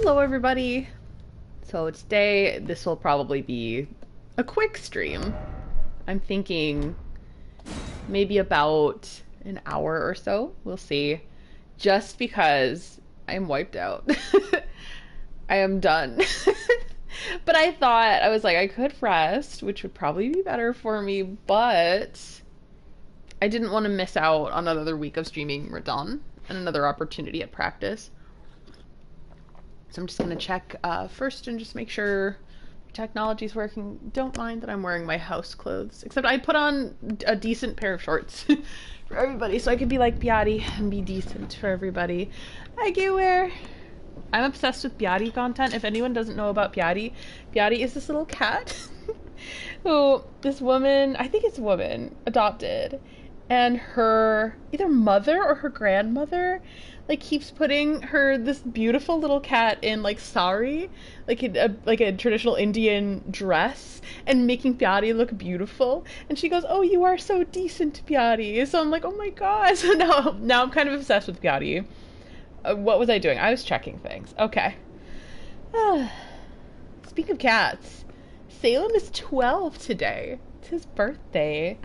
Hello everybody! So today this will probably be a quick stream. I'm thinking maybe about an hour or so. We'll see. Just because I'm wiped out. I am done. But I thought, I was like, I could rest, which would probably be better for me, but I didn't want to miss out on another week of streaming Radahn and another opportunity at practice. So I'm just going to check first and just make sure technology's working. Don't mind that I'm wearing my house clothes, except I put on a decent pair of shorts for everybody so I could be like Beati and be decent for everybody. Hi, Gayware. I'm obsessed with Beati content. If anyone doesn't know about Beati, Beati is this little cat who this woman, I think it's a woman, adopted. And her either mother or her grandmother like keeps putting her this beautiful little cat in like sari, like a traditional Indian dress, and making Beati look beautiful. And she goes, "Oh, you are so decent, Beati." So I'm like, "Oh my god!" So now I'm kind of obsessed with Beati. What was I doing? I was checking things. Okay. Speaking of cats, Salem is 12 today. It's his birthday.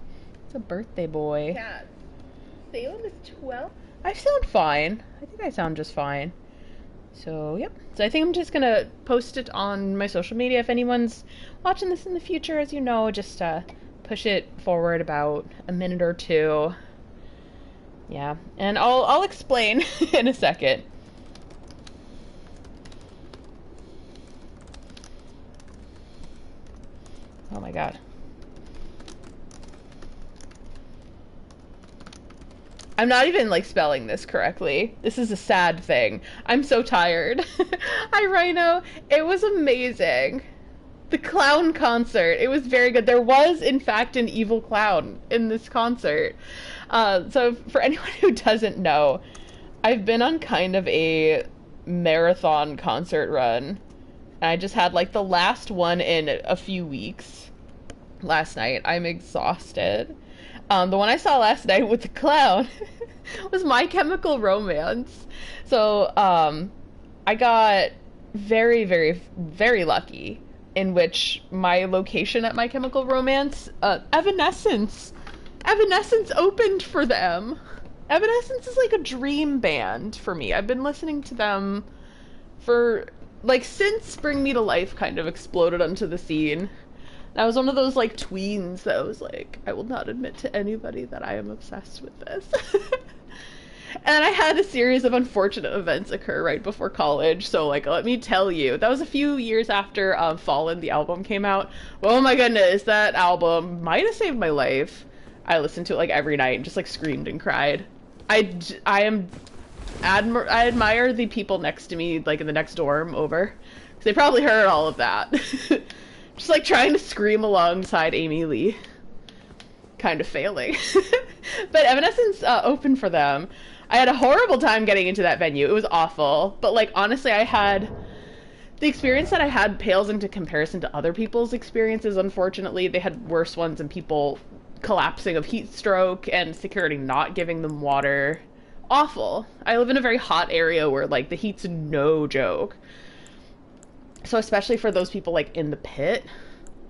It's a birthday boy. Cats. Salem is 12? I sound fine. I think I sound just fine. So, yep. So I think I'm just gonna post it on my social media. If anyone's watching this in the future, as you know, just push it forward about a minute or two. Yeah, and I'll explain in a second. Oh my god. I'm not even like spelling this correctly. This is a sad thing. I'm so tired. Hi Rhino. It was amazing. The clown concert. It was very good. There was in fact an evil clown in this concert. So for anyone who doesn't know, I've been on kind of a marathon concert run. I just had like the last one in a few weeks. Last night. I'm exhausted. The one I saw last night with the clown was My Chemical Romance. So, I got very, very, very lucky in which my location at My Chemical Romance, Evanescence opened for them. Evanescence is like a dream band for me. I've been listening to them for, like, since Bring Me to Life kind of exploded onto the scene. I was one of those, like, tweens that was like, I will not admit to anybody that I am obsessed with this. And I had a series of unfortunate events occur right before college, so, like, let me tell you, that was a few years after Fallen, the album, came out. Oh my goodness, that album might have saved my life. I listened to it, like, every night and just, like, screamed and cried. I admire the people next to me, like, in the next dorm over, because they probably heard all of that. Just like trying to scream alongside Amy Lee. Kind of failing. But Evanescence opened for them. I had a horrible time getting into that venue. It was awful. But like honestly, the experience that I had pales into comparison to other people's experiences, unfortunately. They had worse ones and people collapsing of heat stroke and security not giving them water. Awful. I live in a very hot area where like the heat's no joke. So especially for those people like in the pit,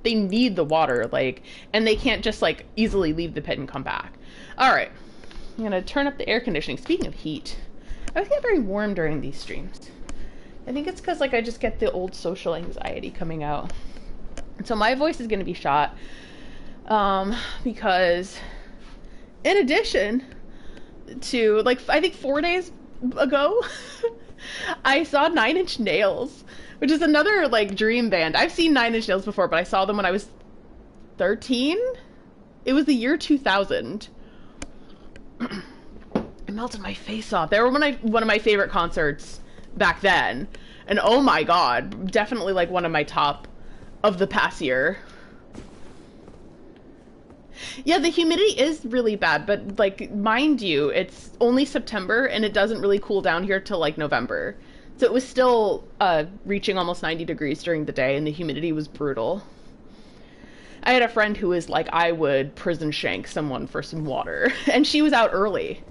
they need the water, like, and they can't just like easily leave the pit and come back. All right, I'm gonna turn up the air conditioning. Speaking of heat, I always get very warm during these streams. I think it's because like I just get the old social anxiety coming out. And so my voice is gonna be shot because in addition to like I think 4 days ago I saw 9 Inch Nails, which is another, like, dream band. I've seen 9 Inch Nails before, but I saw them when I was 13? It was the year 2000. It melted my face off. They were one of my favorite concerts back then. And oh my god, definitely, like, one of my top of the past year. Yeah, the humidity is really bad, but, like, mind you, it's only September, and it doesn't really cool down here till, like, November. So it was still reaching almost 90 degrees during the day, and the humidity was brutal. I had a friend who was like, I would prison shank someone for some water, and she was out early.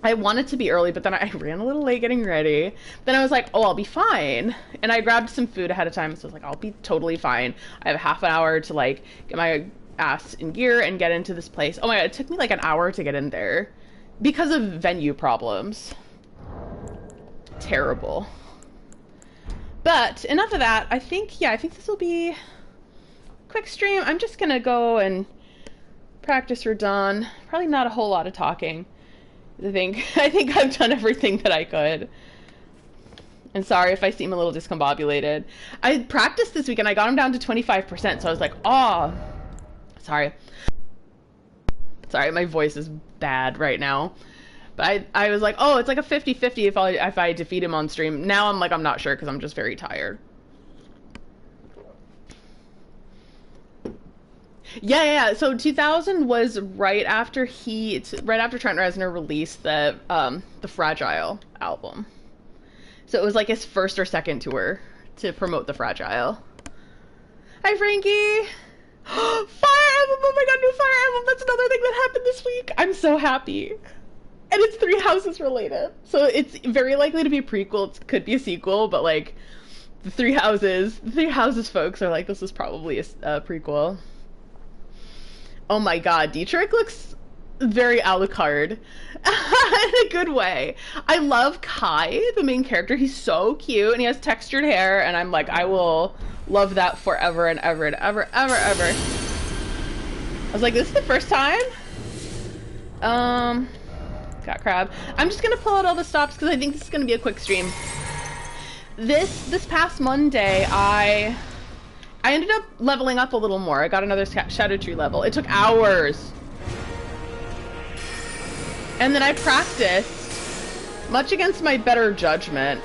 I wanted to be early, but then I ran a little late getting ready. Then I was like, oh, I'll be fine. And I grabbed some food ahead of time, so I was like, I'll be totally fine. I have half an hour to like get my ass in gear and get into this place. Oh my god, it took me like an hour to get in there because of venue problems. Terrible. But enough of that. I think this will be a quick stream. I'm just gonna go and practice Radahn. Probably not a whole lot of talking. I think I've done everything that I could. And sorry if I seem a little discombobulated. I practiced this weekend. I got him down to 25%, so I was like, oh, sorry. Sorry, my voice is bad right now. But I was like, oh, it's like a 50-50 if I defeat him on stream. Now I'm like, I'm not sure because I'm just very tired. Yeah. So 2000 was right after Trent Reznor released the Fragile album. So it was like his first or second tour to promote the Fragile. Hi, Frankie. Fire Emblem! Oh my god, new Fire Emblem! That's another thing that happened this week. I'm so happy. And it's Three Houses related, so it's very likely to be a prequel. It could be a sequel, but like the Three Houses folks are like, this is probably a prequel. Oh my god, Dietrich looks very Alucard. In a good way. I love Kai, the main character. He's so cute, and he has textured hair, and I'm like, I will love that forever and ever and ever, ever, ever. I was like, this is the first time? Got crab. I'm just gonna pull out all the stops, because I think this is gonna be a quick stream. This past Monday, I ended up leveling up a little more. I got another Shadow Tree level. It took hours. And then I practiced, much against my better judgment.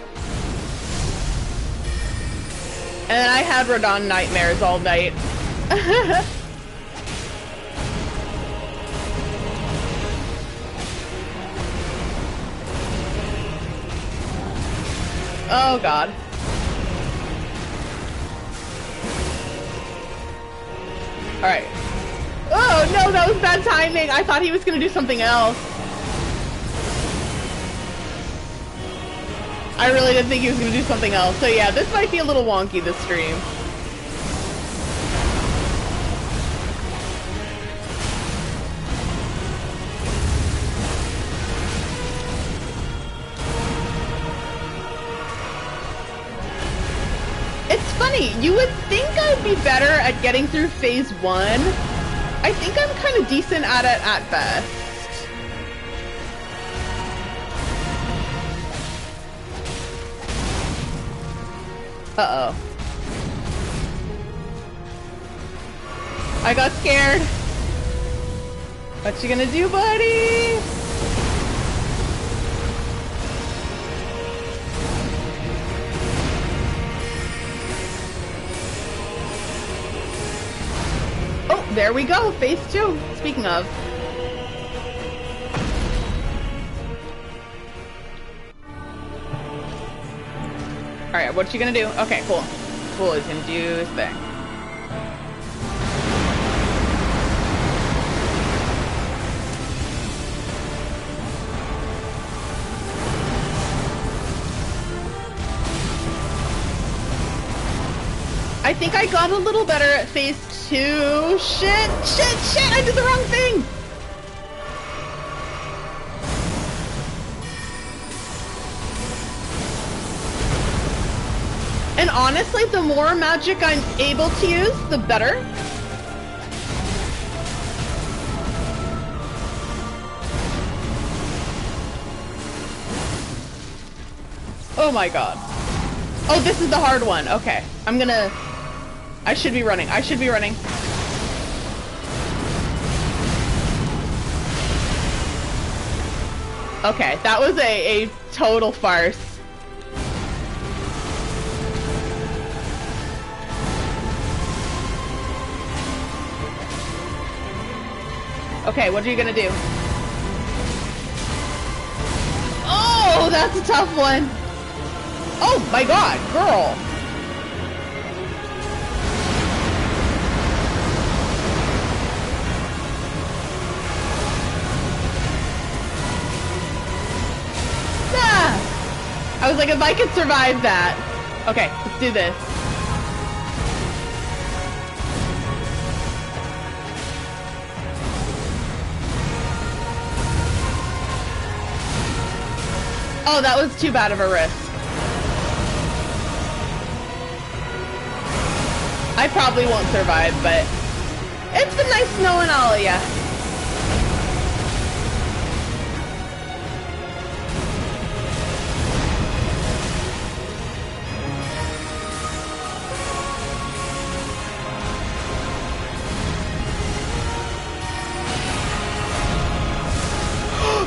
And then I had Radahn nightmares all night. Oh god. Alright. Oh no, that was bad timing. I thought he was gonna do something else. I really didn't think he was gonna do something else. So yeah, this might be a little wonky, this stream. It's funny, you would think I'd be better at getting through phase 1. I think I'm kind of decent at it at best. Uh-oh. I got scared. What you gonna do, buddy? Oh, there we go. Phase 2. Speaking of. Alright, what you gonna do? Okay, cool. Cool, he's gonna do his thing. I think I got a little better at phase 2. Shit! I did the wrong thing! And honestly, the more magic I'm able to use, the better. Oh my god. Oh, this is the hard one. Okay. I should be running. Okay, that was a total farce. Okay, what are you gonna do? Oh, that's a tough one. Oh my god, girl. I was like, if I could survive that. Okay, let's do this. Oh, that was too bad of a risk. I probably won't survive, but it's been nice knowing all of ya.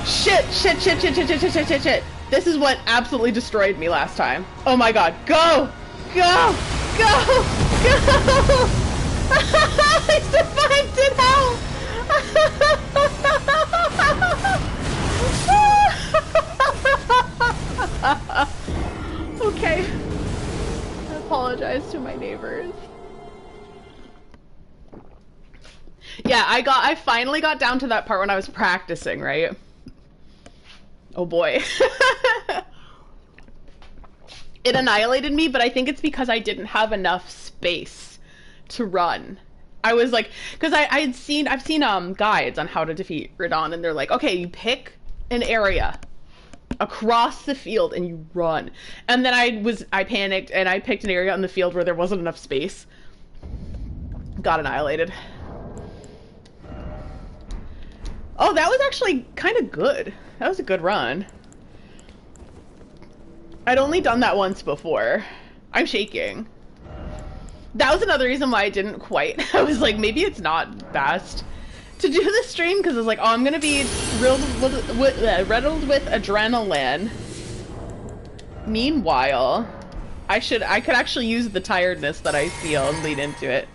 Shit, shit, shit, shit, shit, shit, shit, shit, shit, shit. This is what absolutely destroyed me last time. Oh my god. Go! Go! Go! Go! I survived it out! Okay. I apologize to my neighbors. Yeah, I finally got down to that part when I was practicing, right? Oh boy. It annihilated me, but I think it's because I didn't have enough space to run. I was like, because I've seen guides on how to defeat Radahn, and they're like, okay, you pick an area across the field and you run. And then I panicked and I picked an area on the field where there wasn't enough space. Got annihilated. Oh, that was actually kind of good. That was a good run. I'd only done that once before. I'm shaking. That was another reason why I didn't quite. I was like, maybe it's not best to do this stream, because I was like, oh, I'm gonna be riddled with adrenaline. Meanwhile, I could actually use the tiredness that I feel and lead into it.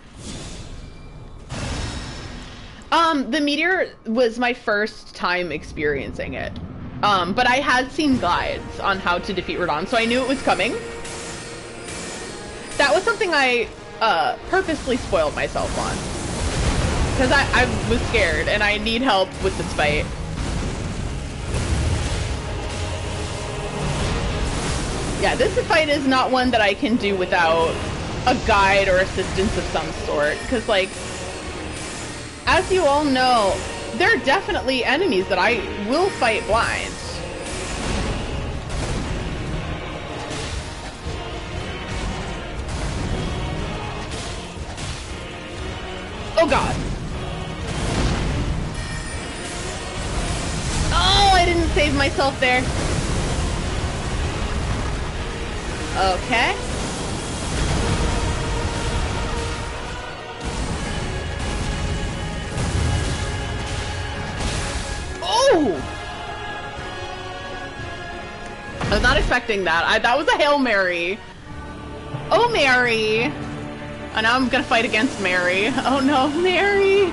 The meteor was my first time experiencing it. But I had seen guides on how to defeat Radahn, so I knew it was coming. That was something I purposely spoiled myself on. Because I was scared, and I need help with this fight. Yeah, this fight is not one that I can do without a guide or assistance of some sort. Because, like, as you all know, there are definitely enemies that I will fight blind. Oh god. Oh, I didn't save myself there. Okay. Oh! I was not expecting that. That was a Hail Mary. Oh, Mary. And now I'm gonna fight against Mary. Oh no, Mary!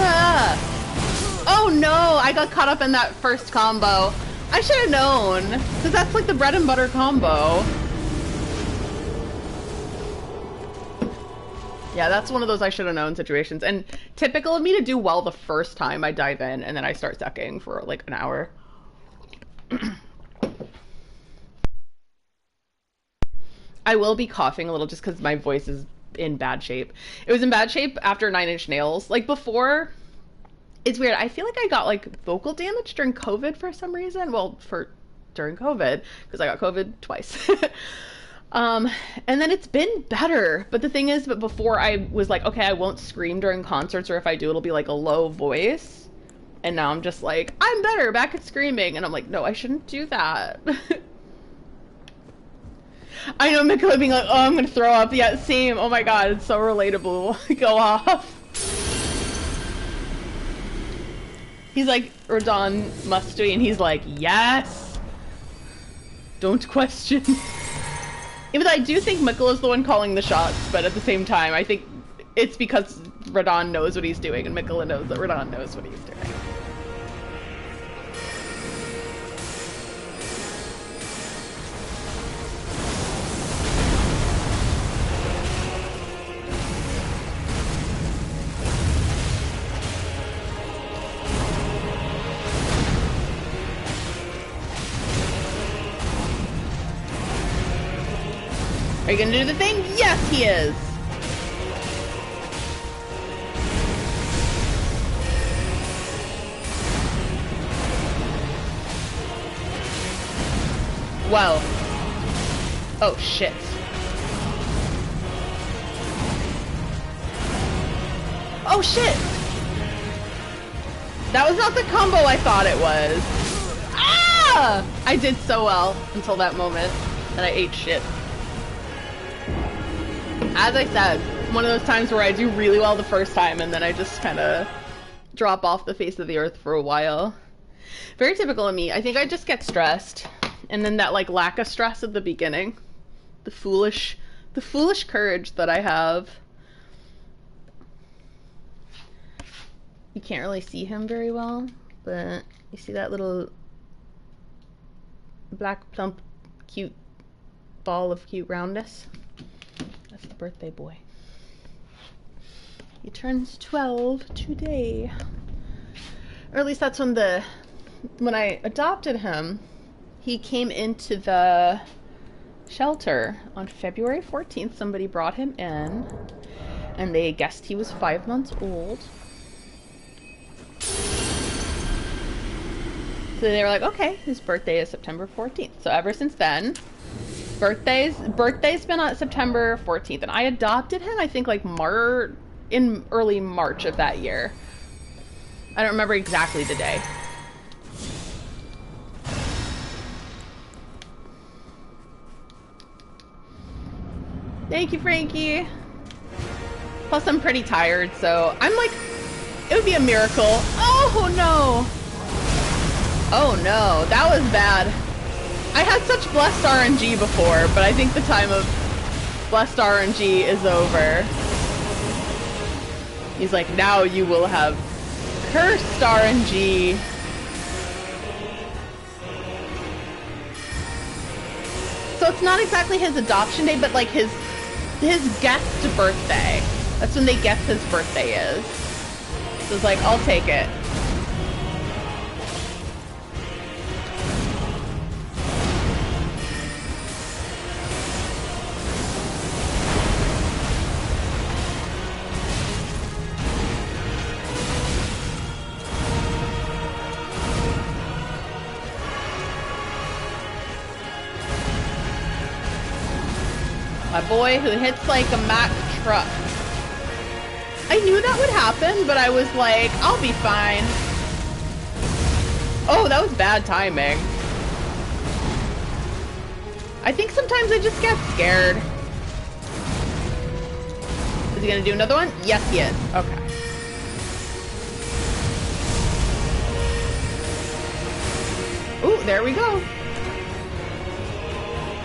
Ah. Oh no, I got caught up in that first combo. I should have known, because that's like the bread and butter combo. Yeah, that's one of those I should have known situations. And typical of me to do well the first time I dive in, and then I start sucking for like an hour. I will be coughing a little just because my voice is in bad shape. It was in bad shape after 9 Inch Nails. Like before, it's weird. I feel like I got like vocal damage during COVID for some reason. Well, during COVID, because I got COVID twice. And then it's been better. But the thing is, but before I was like, okay, I won't scream during concerts, or if I do, it'll be like a low voice. And now I'm just like, I'm better, back at screaming. And I'm like, no, I shouldn't do that. I know Mikola being like, oh, I'm gonna throw up. Yeah, same. Oh my god, it's so relatable. Go off. He's like, Radahn must be, and he's like, yes. Don't question. Even though I do think Mikola's the one calling the shots, but at the same time, I think it's because Radahn knows what he's doing, and Mikola knows that Radahn knows what he's doing. Are you gonna do the thing? Yes, he is! Whoa. Oh, shit. Oh, shit! That was not the combo I thought it was. Ah! I did so well until that moment, and I ate shit. As I said, one of those times where I do really well the first time, and then I just kind of drop off the face of the earth for a while. Very typical of me. I think I just get stressed, and then that like lack of stress at the beginning, the foolish courage that I have. You can't really see him very well, but you see that little black plump cute ball of cute roundness? That's the birthday boy. He turns 12 today. Or at least that's when I adopted him, he came into the shelter on February 14th. Somebody brought him in, and they guessed he was 5 months old. So they were like, okay, his birthday is September 14th. So ever since then, birthday's been on September 14th. And I adopted him, I think, like in early March of that year. I don't remember exactly the day. Thank you, Frankie. Plus, I'm pretty tired, so I'm like, it would be a miracle. Oh, no. Oh, no. That was bad. I had such blessed RNG before, but I think the time of blessed RNG is over. He's like, now you will have cursed RNG. So it's not exactly his adoption day, but like his guest birthday. That's when they guess his birthday is. So it's like, I'll take it. My boy who hits like a Mack truck. I knew that would happen, but I was like, I'll be fine. Oh, that was bad timing. I think sometimes I just get scared. Is he gonna do another one? Yes, he is. Okay. Ooh, there we go.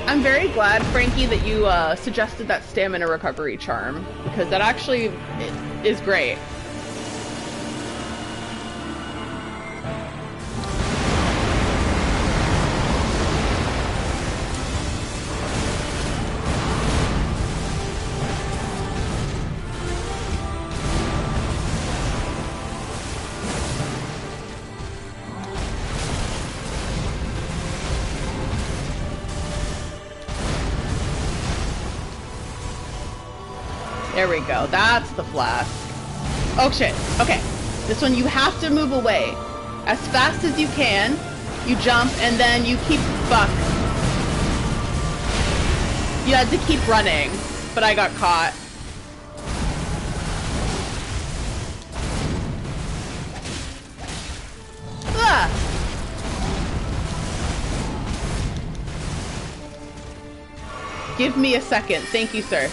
I'm very glad, Frankie, that you suggested that stamina recovery charm, because that actually is great. There we go. That's the flask. Oh shit. Okay. This one you have to move away. As fast as you can. You jump and then you keep... Fuck. You had to keep running. But I got caught. Ah! Give me a second. Thank you, sir.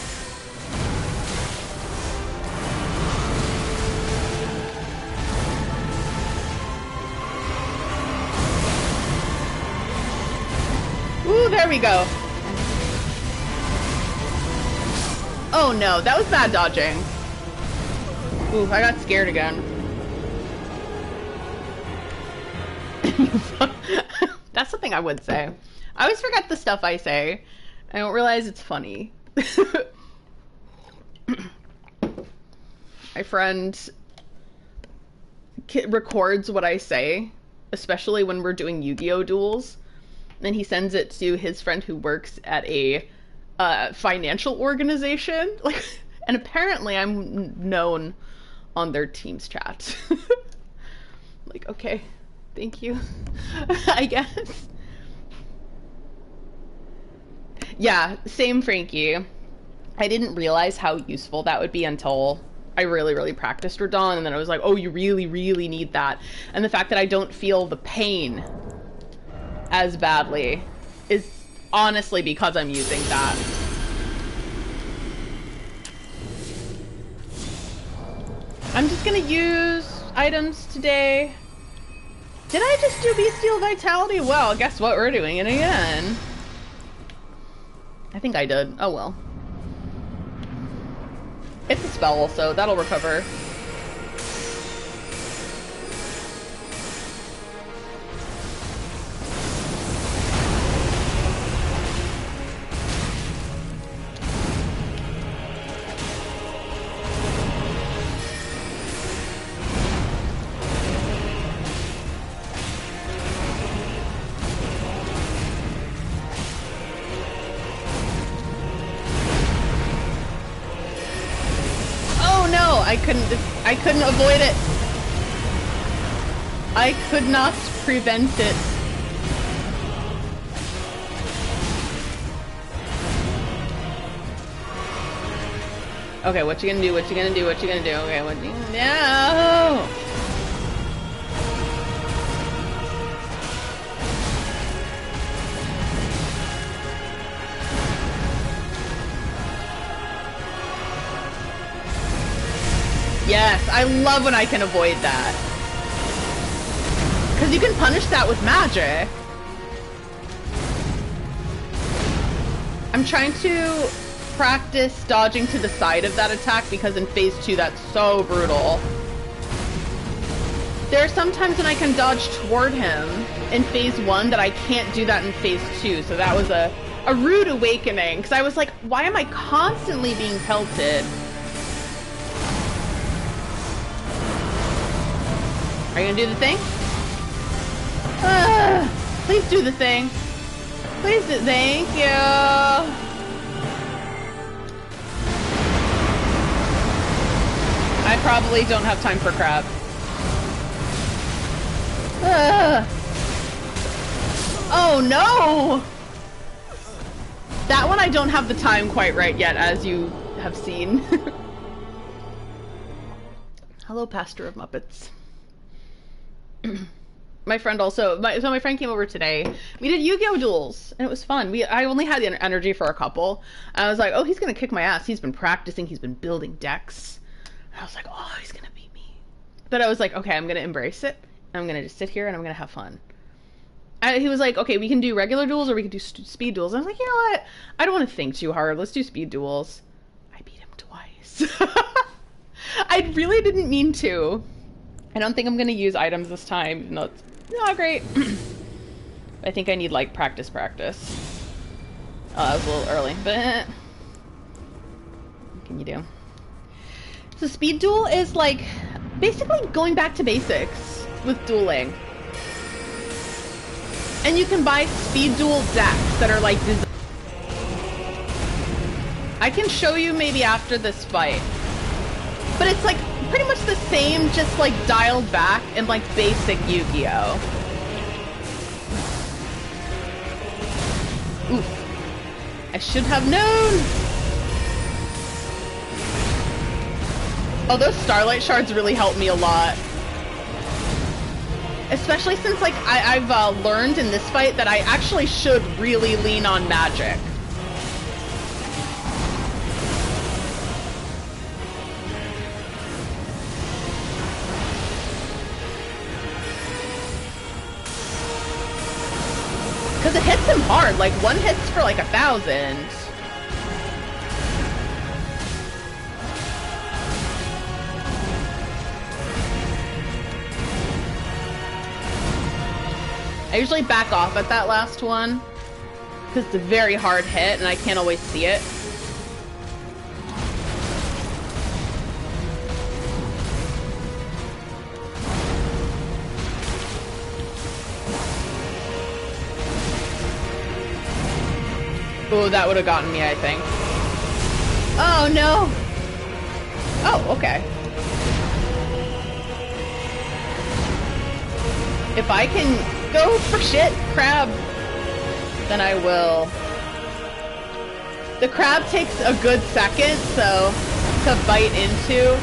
Ooh, there we go. Oh no, that was bad dodging. Ooh, I got scared again. That's something I would say. I always forget the stuff I say. I don't realize it's funny. My friend records what I say, especially when we're doing Yu-Gi-Oh! Duels. Then he sends it to his friend who works at a financial organization. Like, and apparently I'm known on their Teams chat. Like, okay, thank you. I guess. Yeah, same Frankie. I didn't realize how useful that would be until I really, really practiced Radahn, and then I was like, oh, you really, really need that. And the fact that I don't feel the pain as badly is honestly because I'm using that. I'm just gonna use items today. Did I just do Bestial Vitality? Well, guess what? We're doing it again. I think I did. Oh well. It's a spell, so that'll recover. I couldn't avoid it. I could not prevent it. Okay, what you gonna do? What you gonna do? What you gonna do? Okay, what you gonna do? No! Yes, I love when I can avoid that. Because you can punish that with magic. I'm trying to practice dodging to the side of that attack because in phase 2 that's so brutal. There are some times when I can dodge toward him in phase 1 that I can't do that in phase 2, so that was a rude awakening. Because I was like, why am I constantly being pelted? Are you gonna do the thing? Please do the thing. Please do. Thank you. I probably don't have time for crap. Oh no! That one I don't have the time quite right yet, as you have seen. Hello, Pastor of Muppets. My friend also, so my friend came over today. We did Yu-Gi-Oh! Duels, and it was fun. I only had the energy for a couple. I was like, oh, he's gonna kick my ass. He's been practicing, he's been building decks. And I was like, oh, he's gonna beat me. But I was like, okay, I'm gonna embrace it. I'm gonna just sit here and I'm gonna have fun. He was like, okay, we can do regular duels or we can do speed duels. And I was like, you know what? I don't want to think too hard. Let's do speed duels. I beat him twice. I really didn't mean to. I don't think I'm gonna use items this time. No, it's not great. I think I need like practice. Oh, that was a little early, but what can you do? So speed duel is like basically going back to basics with dueling. And you can buy speed duel decks that are like I can show you maybe after this fight. But it's like pretty much the same, just like dialed back in like basic Yu-Gi-Oh! Oof. I should have known! Oh, those Starlight Shards really helped me a lot. Especially since like I've learned in this fight that I actually should really lean on magic. Because it hits him hard, like one hits for like 1,000. I usually back off at that last one, because it's a very hard hit and I can't always see it. Oh, that would have gotten me, I think. Oh, no! Oh, okay. If I can go for shit, crab, then I will. The crab takes a good second, so, to bite into.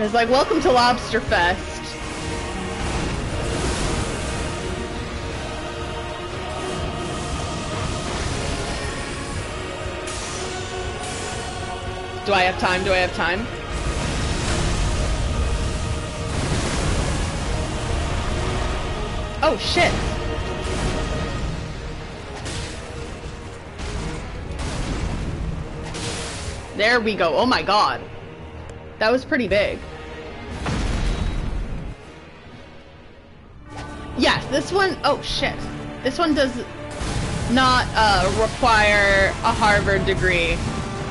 It's like, welcome to Lobster Fest. Do I have time? Do I have time? Oh, shit. There we go. Oh my god. That was pretty big. Yes, this one... Oh, shit. This one does not require a Harvard degree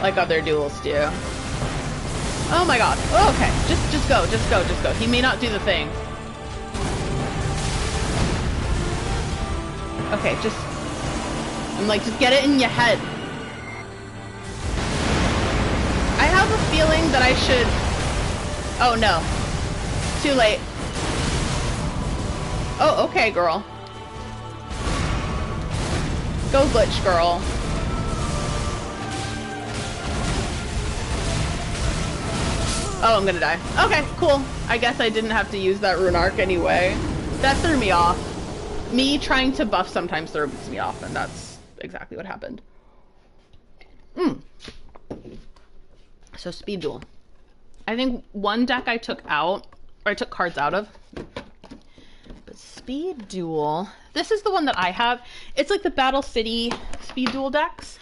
like other duels do. Oh my god. Oh, okay. Just go. Just go. Just go. He may not do the thing. Okay, just... I'm like, just get it in your head. I have a feeling that I should... Oh, no. Too late. Oh, okay, girl. Go glitch, girl. Oh, I'm gonna die. Okay, cool. I guess I didn't have to use that rune arc anyway. That threw me off. Me trying to buff sometimes throws me off, and that's exactly what happened. So, speed duel. I think one deck I took out, or I took cards out of. But speed duel, this is the one that I have. It's like the Battle City speed duel decks.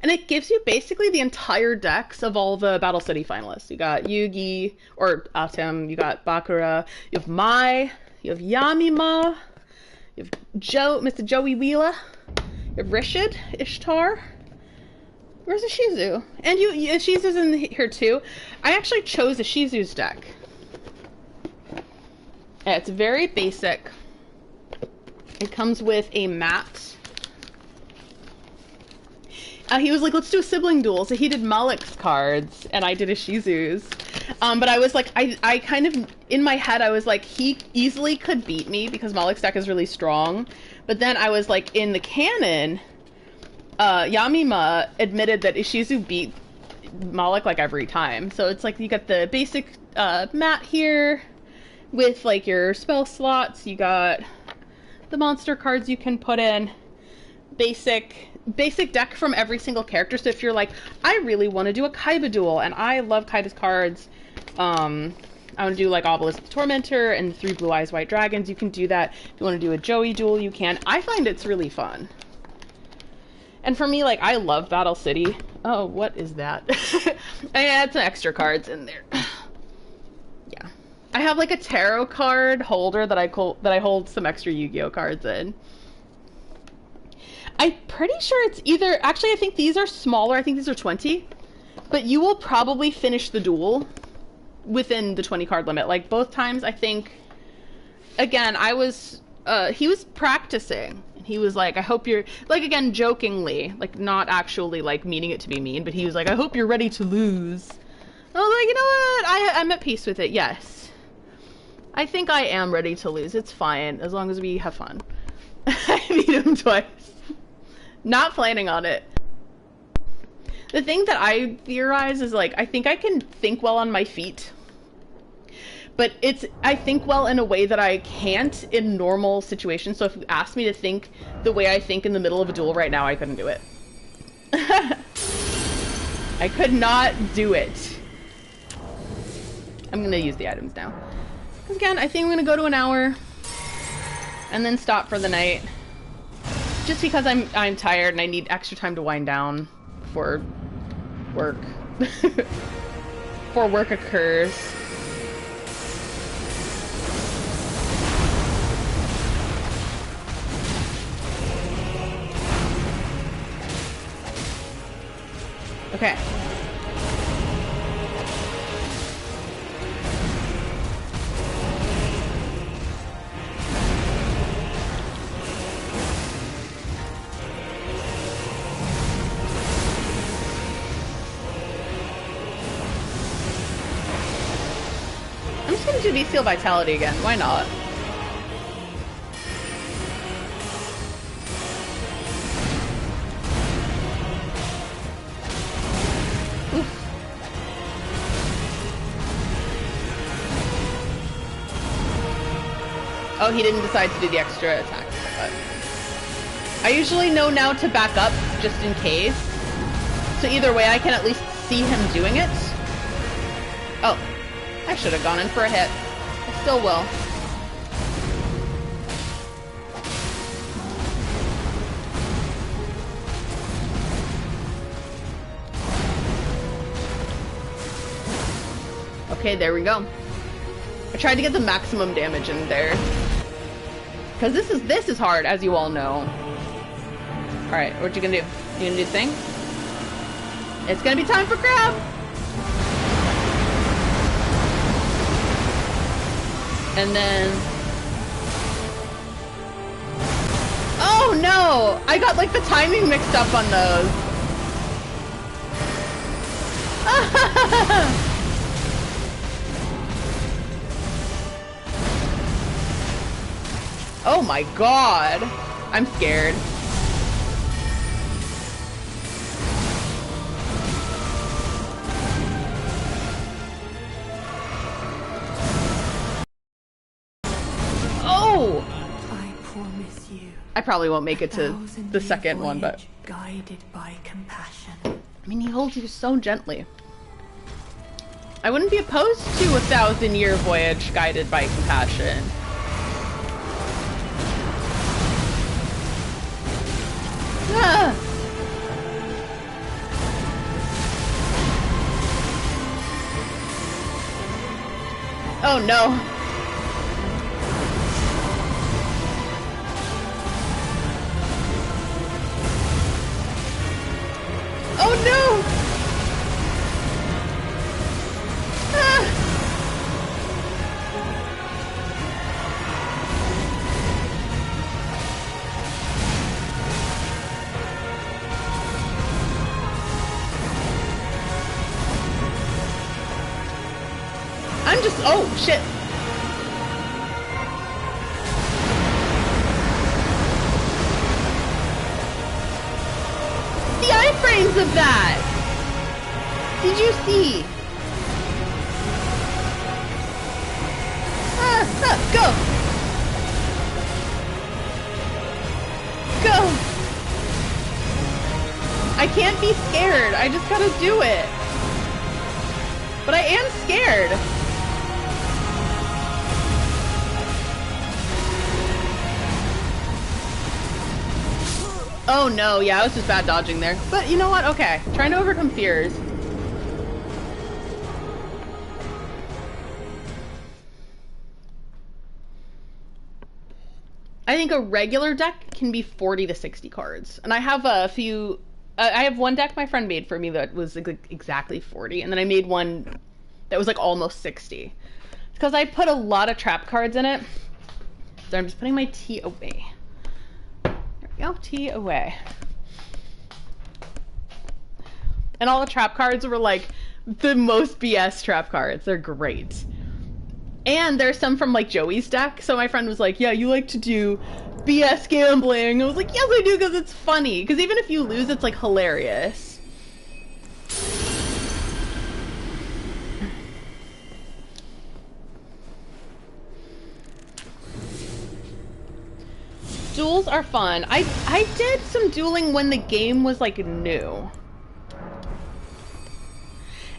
And it gives you basically the entire decks of all the Battle City finalists. You got Yugi, or Atem, you got Bakura, you have Mai, you have Yamima, you have Mr. Joey Wheeler, you have Rishid, Ishtar. Where's the Shizu? And Shizu's in here too. I actually chose a Shizu's deck. Yeah, it's very basic. It comes with a mat. He was like, let's do a sibling duel. So he did Malik's cards, and I did a Shizu's. But I was like, I kind of, in my head, I was like, he easily could beat me because Malik's deck is really strong. But then I was like, in the canon, Yamima admitted that Ishizu beat Malik like every time. So it's like, you got the basic mat here with like your spell slots. You got the monster cards you can put in. Basic deck from every single character. So if you're like, I really want to do a Kaiba duel, and I love Kaiba's cards, I want to do like Obelisk the Tormentor and 3 Blue Eyes White Dragons, you can do that. If you want to do a Joey duel, you can. I find it's really fun. And for me, like, I love Battle City. Oh, what is that? I had some extra cards in there. Yeah. I have like a tarot card holder that I hold some extra Yu-Gi-Oh cards in. I'm pretty sure it's either... Actually, I think these are smaller. I think these are 20. But you will probably finish the duel within the 20 card limit. Like, both times, I think... Again, I was... he was practicing. He was like, I hope you're... Like, again, jokingly. Like, not actually, like, meaning it to be mean. But he was like, I hope you're ready to lose. I was like, you know what? I'm at peace with it, yes. I think I am ready to lose. It's fine, as long as we have fun. I beat him twice. Not planning on it. The thing that I theorize is, like, I think I can think well on my feet. But I think well in a way that I can't in normal situations. So if you asked me to think the way I think in the middle of a duel right now, I couldn't do it. I could not do it. I'm gonna use the items now. Because again, I think I'm gonna go to an hour and then stop for the night. Just because I'm tired and I need extra time to wind down before work. Before work occurs. Okay. can do Bestial Vitality again. Why not? Oof. Oh, he didn't decide to do the extra attack. But I usually know now to back up just in case. So either way, I can at least see him doing it. Oh, I should have gone in for a hit. I still will. Okay, there we go. I tried to get the maximum damage in there. Because this is hard, as you all know. Alright, what you gonna do? You gonna do the thing? It's gonna be time for grab! And then... Oh no! I got like the timing mixed up on those. Oh my god! I'm scared. Oh! I promise you. I probably won't make it to the second one, but... Guided by compassion. I mean, he holds you so gently. I wouldn't be opposed to a 1,000-year voyage guided by compassion. Ah. Oh no. Oh no. Ah. I'm just, oh shit. The iframes of that! Did you see? Go! Go! I can't be scared, I just gotta do it. But I am scared. Oh no, yeah, I was just bad dodging there. But you know what? Okay. Trying to overcome fears. I think a regular deck can be 40 to 60 cards. And I have a few... I have one deck my friend made for me that was exactly 40. And then I made one that was like almost 60. Because I put a lot of trap cards in it. So I'm just putting my tea away. Go, tea away. And all the trap cards were like the most BS trap cards. They're great. And there's some from like Joey's deck. So my friend was like, yeah, you like to do BS gambling. I was like, yes, I do, because it's funny. Because even if you lose, it's like hilarious. Duels are fun. I did some dueling when the game was like new.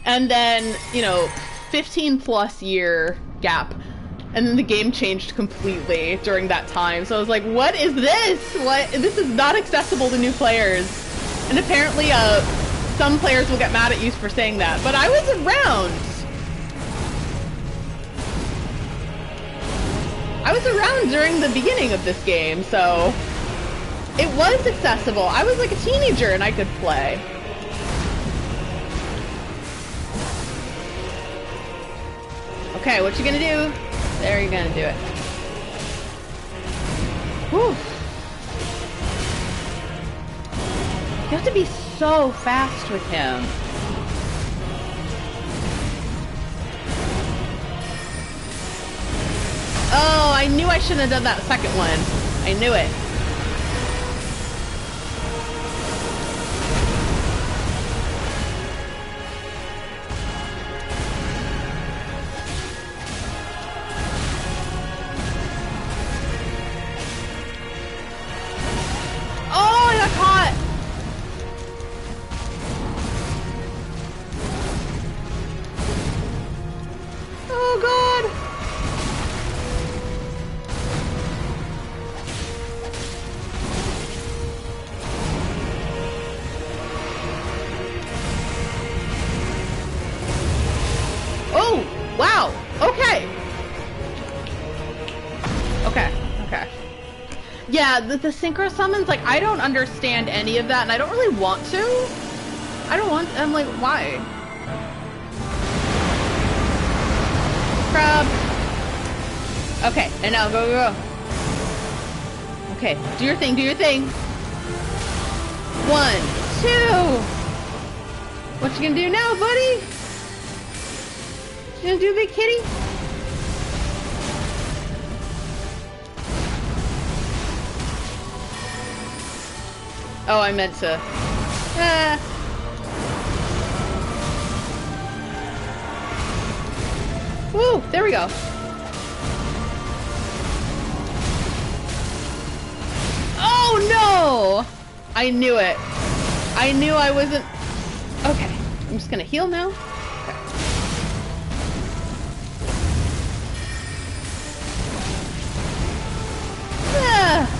And then, you know, 15 plus year gap. And then the game changed completely during that time. So I was like, what is this? What? This is not accessible to new players. And apparently, some players will get mad at you for saying that. But I was around. I was around during the beginning of this game, so it was accessible. I was like a teenager and I could play. Okay, what you gonna do? There, you're gonna do it. Whew. You have to be so fast with him. Oh, I knew I shouldn't have done that second one. I knew it. Oh, I got caught! Oh, God! Oh, wow. Okay. Okay. Okay. Yeah, the synchro summons, like, I don't understand any of that, and I don't really want to. I'm like, why? Crab. Okay, and now go. Okay, do your thing, do your thing. 1, 2. What you gonna do now, buddy? You gonna do, big kitty? Oh, I meant to. Ah. Woo, there we go. Oh no! I knew it. I knew I wasn't... Okay, I'm just gonna heal now. Okay.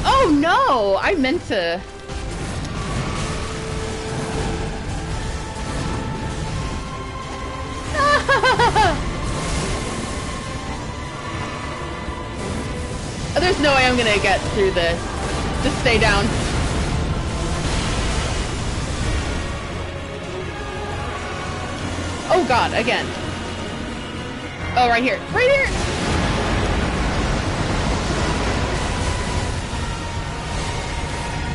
Oh no! I meant to... There's no way I'm gonna get through this. Just stay down. Oh god, again. Oh, right here. Right here!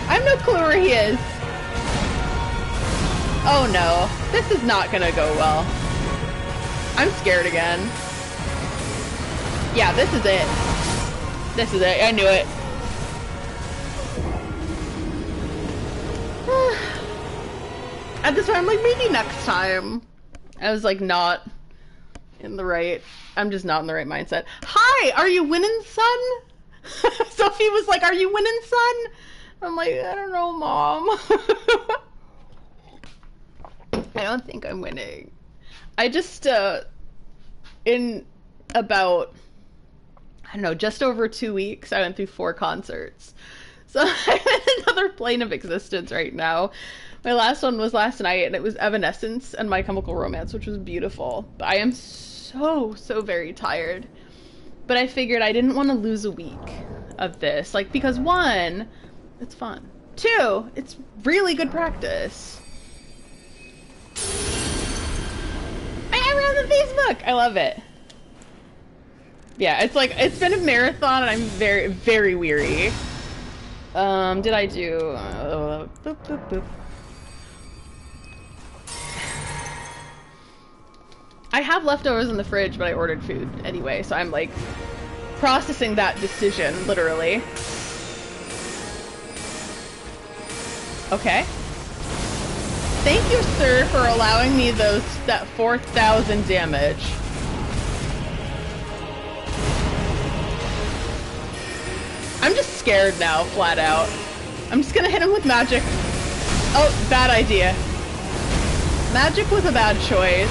I have no clue where he is. Oh no. This is not gonna go well. I'm scared again. Yeah, this is it. This is it. I knew it. At this point, I'm like, maybe next time. I was like, not in the right... I'm just not in the right mindset. Hi! Are you winning, son? Sophie was like, are you winning, son? I'm like, I don't know, Mom. I don't think I'm winning. I just, in about... I don't know, just over 2 weeks, I went through 4 concerts. So I'm in another plane of existence right now. My last one was last night, and it was Evanescence and My Chemical Romance, which was beautiful. But I am so very tired. But I figured I didn't want to lose a week of this. Like, because 1, it's fun. 2, it's really good practice. I'm on the Facebook! I love it. Yeah, it's like, it's been a marathon and I'm very weary. Did I do... boop, boop, boop. I have leftovers in the fridge, but I ordered food anyway, so I'm like processing that decision, literally. Okay. Thank you, sir, for allowing me that 4,000 damage. I'm just scared now, flat out. I'm just gonna hit him with magic. Oh, bad idea. Magic was a bad choice.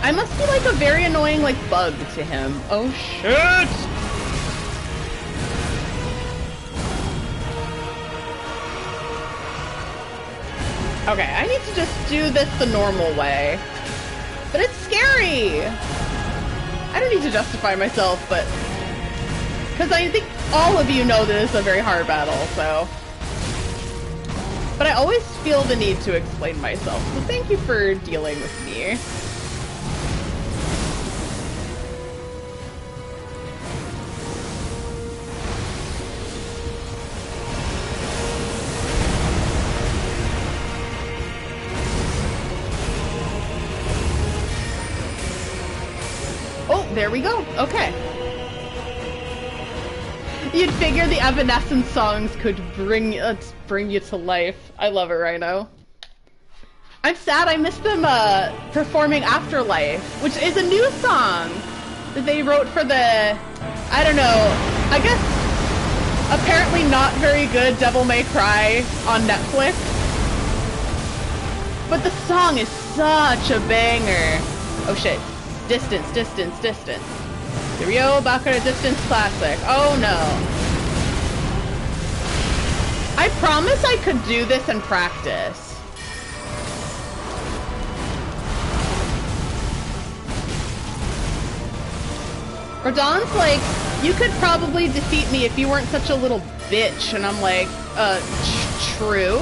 I must be like a very annoying like bug to him. Oh shit! Okay, I need to just do this the normal way. But it's scary! I don't need to justify myself, but... because I think all of you know that it's a very hard battle, so... But I always feel the need to explain myself, so thank you for dealing with me. There we go. Okay. You'd figure the Evanescence songs could bring you to life. I love it, Rhino. I'm sad I missed them performing Afterlife, which is a new song that they wrote for the, I don't know, I guess apparently not very good Devil May Cry on Netflix. But the song is such a banger. Oh shit. Distance, distance, distance. The Ryo Bakura Distance Classic. Oh no. I promise I could do this in practice. Radahn's like, you could probably defeat me if you weren't such a little bitch. And I'm like, true.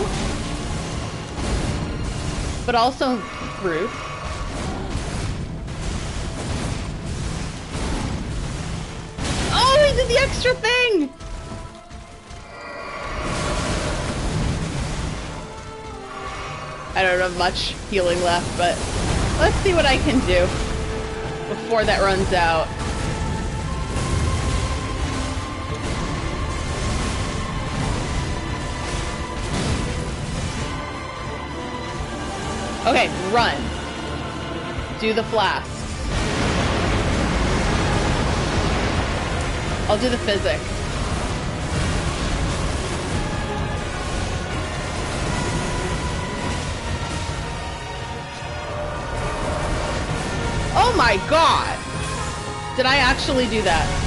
But also rude. Oh, he did the extra thing! I don't have much healing left, but let's see what I can do before that runs out. Okay, run. Do the flasks. I'll do the physic. Oh my god! Did I actually do that?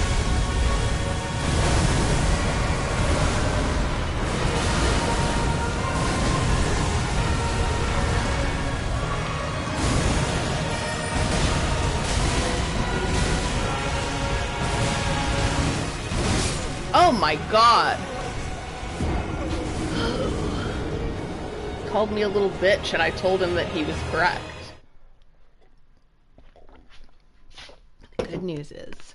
Oh my god. Called me a little bitch and I told him that he was correct. The good news is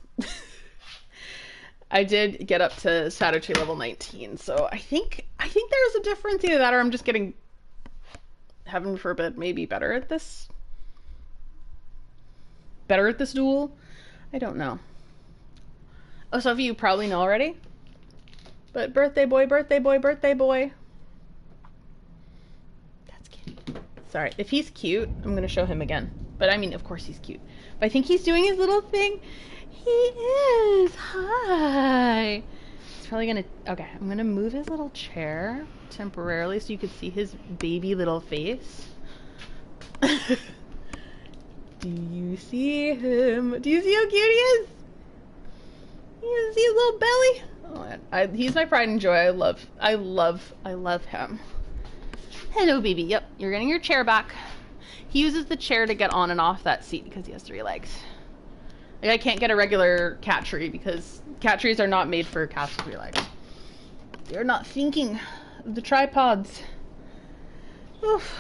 I did get up to Shadow Tree level 19, so I think there's a difference. Either that or I'm just getting, heaven forbid, maybe better at this duel. I don't know. Oh, some of you probably know already. But birthday boy, birthday boy, birthday boy. That's cute. Sorry, if he's cute, I'm gonna show him again. But I mean, of course he's cute. But I think he's doing his little thing. He is. Hi. He's probably gonna, okay, I'm gonna move his little chair temporarily so you can see his baby little face. Do you see him? Do you see how cute he is? You see his little belly? Oh, he's my pride and joy. I love him. Hello, baby. Yep, you're getting your chair back. He uses the chair to get on and off that seat because he has 3 legs. Like, I can't get a regular cat tree because cat trees are not made for cats with 3 legs. They're not thinking of the tripods. Oof.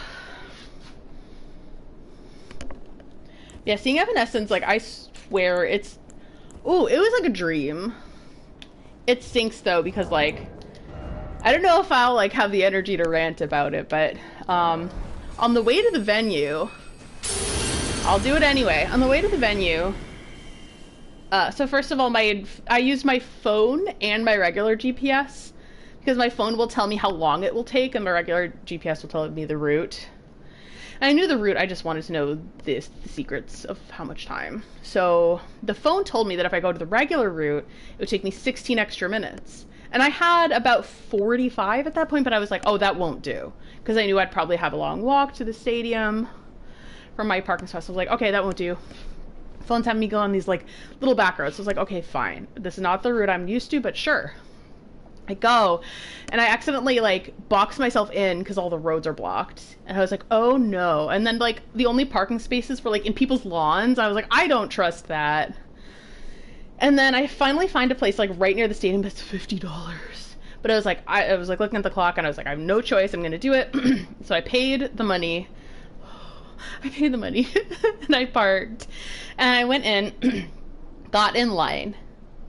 Yeah, seeing Evanescence, like, I swear it's... Ooh, it was like a dream. It stinks though because like I don't know if I'll like have the energy to rant about it, but on the way to the venue, I'll do it anyway. On the way to the venue, so first of all, I use my phone and my regular GPS because my phone will tell me how long it will take and my regular GPS will tell me the route. I knew the route, I just wanted to know the secrets of how much time. So the phone told me that if I go to the regular route, it would take me 16 extra minutes. And I had about 45 at that point, but I was like, oh, that won't do. Because I knew I'd probably have a long walk to the stadium from my parking spot. So I was like, okay, that won't do. Phone's having me go on these like little back roads. So I was like, okay, fine. This is not the route I'm used to, but sure. I go, and I accidentally, like, box myself in because all the roads are blocked. And I was like, oh, no. And then, like, the only parking spaces were, like, in people's lawns. I was like, I don't trust that. And then I finally find a place, like, right near the stadium that's $50. But I was like, I was, like, looking at the clock, and I was like, I have no choice. I'm going to do it. So I paid the money. And I parked. And I went in, got in line.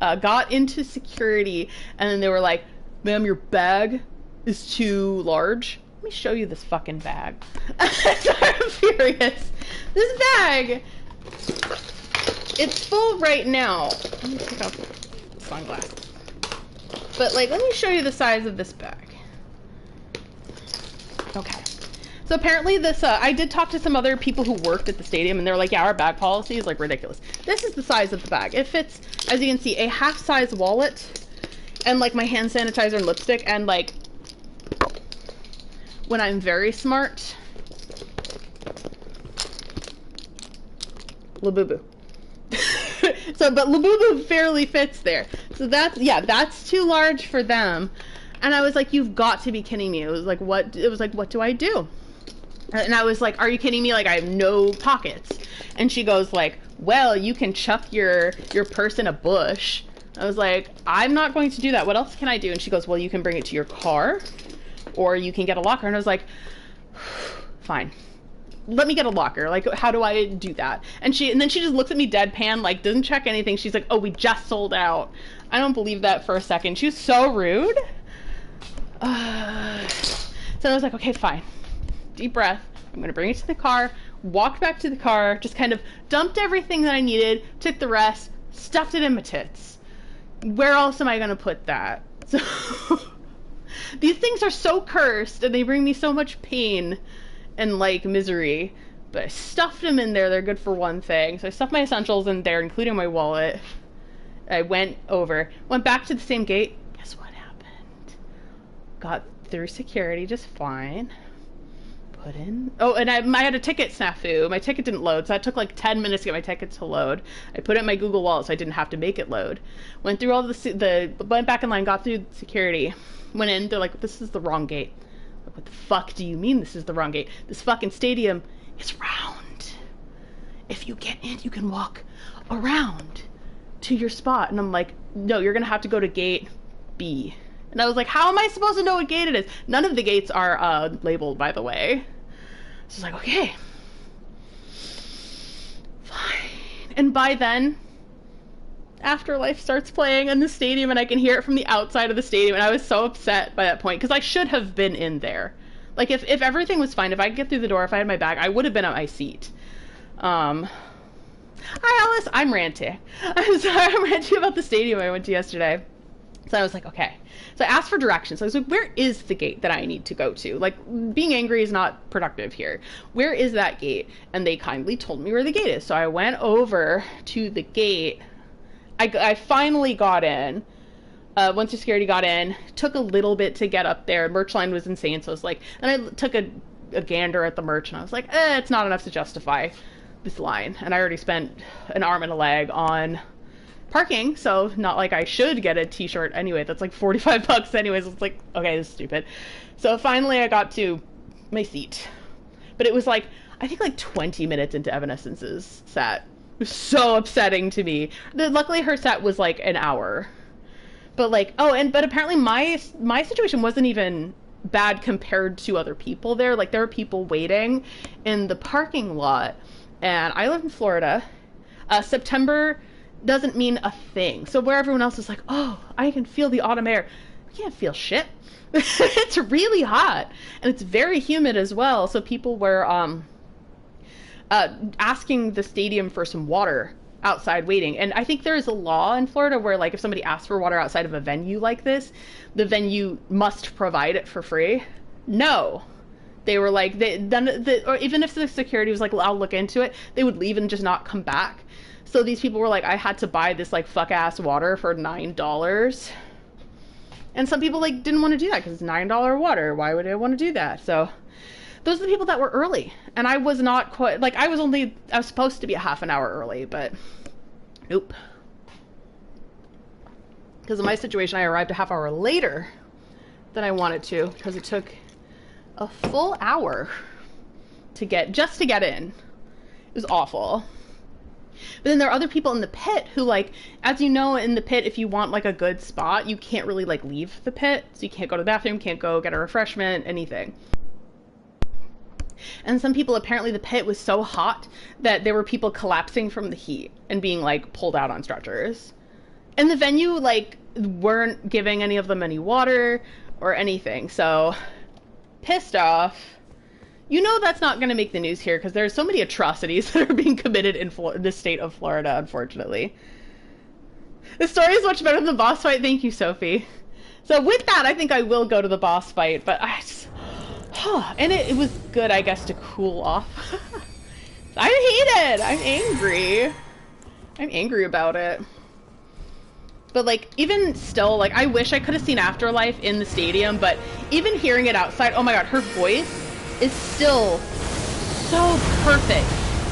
Got into security, and then they were like, ma'am, your bag is too large. Let me show you this fucking bag. I'm furious. This bag It's full right now. Let me take off the sunglasses. But, like, let me show you the size of this bag. Okay. So apparently this, I did talk to some other people who worked at the stadium, and they're like, yeah, our bag policy is, like, ridiculous. This is the size of the bag. It fits, as you can see, a half-size wallet, and, like, my hand sanitizer and lipstick, and, like, when I'm very smart, Labubu. So, but Labubu fairly fits there. So that's, yeah, that's too large for them. And I was like, you've got to be kidding me. It was like, what do I do? And I was like, are you kidding me? Like, I have no pockets. And she goes like, well, you can chuck your purse in a bush. I was like, I'm not going to do that. What else can I do? And she goes, well, you can bring it to your car, or you can get a locker. And I was like, fine. Let me get a locker. Like, how do I do that? And then she just looks at me deadpan, like, doesn't check anything. She's like, oh, we just sold out. I don't believe that for a second. She was so rude. So I was like, okay, fine. Deep breath. I'm going to bring it to the car. Walked back to the car, just kind of dumped everything that I needed, took the rest, stuffed it in my tits. Where else am I going to put that? So these things are so cursed, and they bring me so much pain and, like, misery, but I stuffed them in there. They're good for one thing. So I stuffed my essentials in there, including my wallet. I went back to the same gate. Guess what happened? Got through security just fine. Put in, oh, and I had a ticket snafu. My ticket didn't load, so that took like 10 minutes to get my ticket to load. I put it in my Google Wallet so I didn't have to make it load. Went through all went back in line, got through security, went in. They're like, this is the wrong gate. What the fuck do you mean this is the wrong gate? This fucking stadium is round. If you get in, you can walk around to your spot. And I'm like, no, you're gonna have to go to gate B. And I was like, how am I supposed to know what gate it is? None of the gates are labeled, by the way. So I was like, okay, fine. And by then, Afterlife starts playing in the stadium, and I can hear it from the outside of the stadium, and I was so upset by that point, because I should have been in there. Like, if everything was fine, if I could get through the door, if I had my bag, I would have been at my seat. Hi, Alice. I'm ranting. I'm sorry, I'm ranting about the stadium I went to yesterday. So I was like, okay. So I asked for directions. So I was like, where is the gate that I need to go to? Like, being angry is not productive here. Where is that gate? And they kindly told me where the gate is. So I went over to the gate. I finally got in. Once the security got in, took a little bit to get up there. Merch line was insane, so I was like, and I took a gander at the merch, and I was like, it's not enough to justify this line. And I already spent an arm and a leg on parking, so not like I should get a t-shirt anyway. That's like $45 anyways. It's like, okay, this is stupid. So finally I got to my seat. But it was like, I think like 20 minutes into Evanescence's set. It was so upsetting to me. Luckily her set was like an hour. But like, but apparently my situation wasn't even bad compared to other people there. Like, there were people waiting in the parking lot. And I live in Florida. September doesn't mean a thing. So where everyone else is like, oh, I can feel the autumn air. I can't feel shit. It's really hot. And it's very humid as well. So people were asking the stadium for some water outside waiting. And I think there is a law in Florida where, like, if somebody asks for water outside of a venue like this, the venue must provide it for free. No. They were like, or even if the security was like, well, I'll look into it, they would leave and just not come back. So these people were like, I had to buy this like fuck ass water for $9. And some people like didn't want to do that because it's $9 water. Why would I want to do that? So those are the people that were early. And I was not quite, like, I was supposed to be a half an hour early, but nope. Because of my situation, I arrived a half hour later than I wanted to, because it took a full hour to get in. It was awful. But then there are other people in the pit who, like, as you know, in the pit, if you want like a good spot, you can't really like leave the pit. So you can't go to the bathroom, can't go get a refreshment, anything. And some people, apparently the pit was so hot that there were people collapsing from the heat and being like pulled out on stretchers. And the venue like weren't giving any of them any water or anything. So pissed off, You know that's not going to make the news here because there's so many atrocities that are being committed in the state of Florida, unfortunately. The story is much better than the boss fight. Thank you, Sophie. So with that, I think I will go to the boss fight, but I just... and it was good, I guess, to cool off. I'm heated! I'm angry. I'm angry about it. But, like, even still, like, I wish I could have seen Afterlife in the stadium, but even hearing it outside, oh my god, her voice is still so perfect.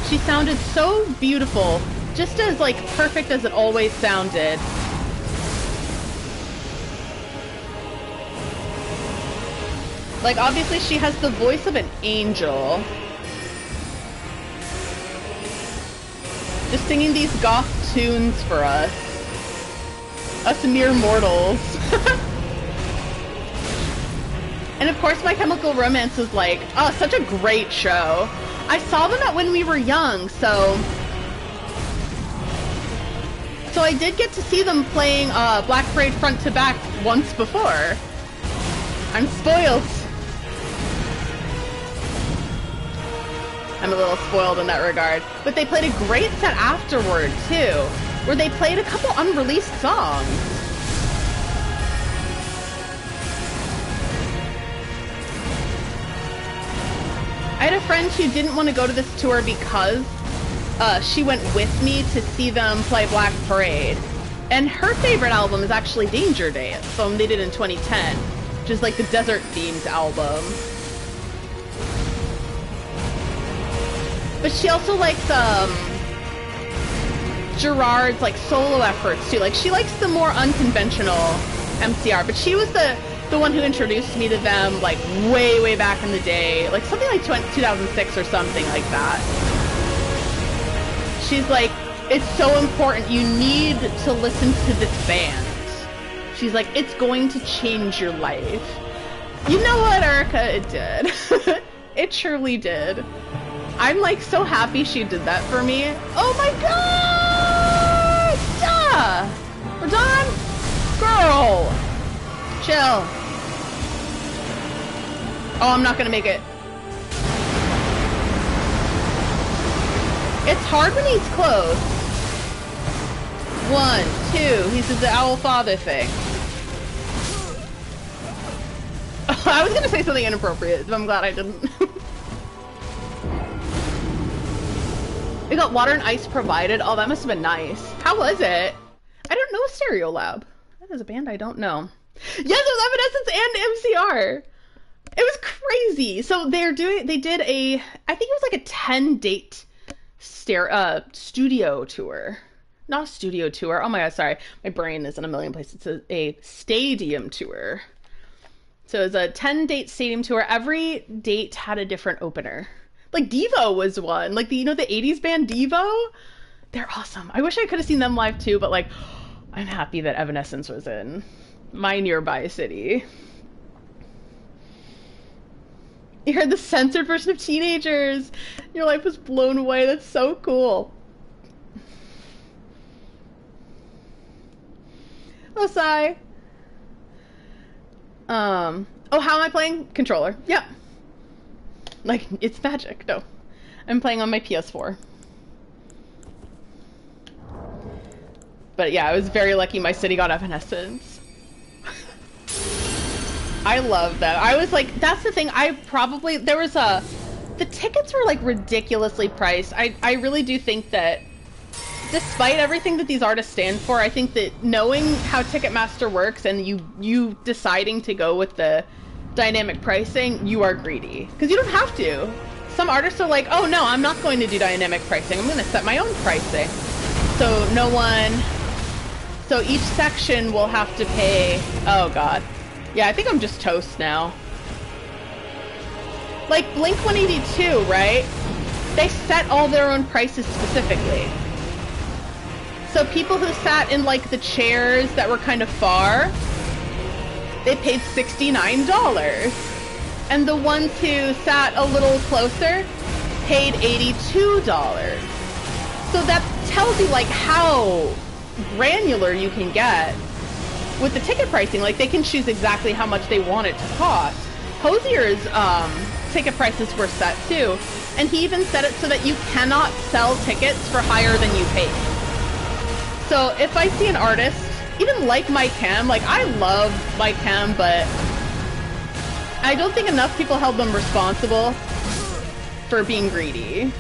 She sounded so beautiful, just as, like, perfect as it always sounded. Like, obviously she has the voice of an angel. Just singing these goth tunes for us. Us mere mortals. And of course My Chemical Romance was like, oh, such a great show. I saw them when we were young, so I did get to see them playing Black Parade front to back once before. I'm spoiled. I'm a little spoiled in that regard. But they played a great set afterward, too, where they played a couple unreleased songs. I had a friend who didn't want to go to this tour because she went with me to see them play Black Parade. And her favorite album is actually Danger Days, the one they did in 2010, which is like the desert-themed album. But she also likes Gerard's like solo efforts too. Like she likes the more unconventional MCR, but she was the one who introduced me to them like way back in the day, like something like 2006 or something like that. She's like, it's so important, you need to listen to this band. She's like, it's going to change your life. You know what, Erica? It did. It truly did. I'm like so happy she did that for me. Oh my god! Duh! We're done? Girl! Chill. Oh, I'm not gonna make it. It's hard when he's close. 1, 2. He did the owl father thing. I was gonna say something inappropriate, but I'm glad I didn't. We got water and ice provided. Oh, that must have been nice. How was it? I don't know Stereolab. That is a band I don't know. Yes, it was Evanescence and MCR. It was crazy. So they did a, I think it was like a 10-date studio tour. Not a studio tour. Oh my god, sorry. My brain is in a million places. It's a stadium tour. So it was a 10-date stadium tour. Every date had a different opener. Like Devo was one. Like the 80s band Devo? They're awesome. I wish I could have seen them live too, but like I'm happy that Evanescence was in my nearby city. You heard the censored version of Teenagers. Your life was blown away. That's so cool. Oh, sigh. Oh, how am I playing? Controller. Yep. Like, it's magic. No. I'm playing on my PS4. But yeah, I was very lucky my city got Evanescence. I love that. I was like, that's the thing. The tickets were like ridiculously priced. I really do think that despite everything that these artists stand for, I think that knowing how Ticketmaster works and you deciding to go with the dynamic pricing, you are greedy. Because you don't have to. Some artists are like, oh no, I'm not going to do dynamic pricing. I'm going to set my own pricing. So each section will have to pay, oh god. Yeah, I think I'm just toast now. Like Blink-182, right? They set all their own prices specifically. So people who sat in like the chairs that were kind of far, they paid $69. And the ones who sat a little closer paid $82. So that tells you like how granular you can get with the ticket pricing. Like they can choose exactly how much they want it to cost. Hosier's ticket prices were set too. And he even set it so that you cannot sell tickets for higher than you paid. So if I see an artist, even like Mike Ham, like I love Mike Ham, but I don't think enough people held them responsible for being greedy.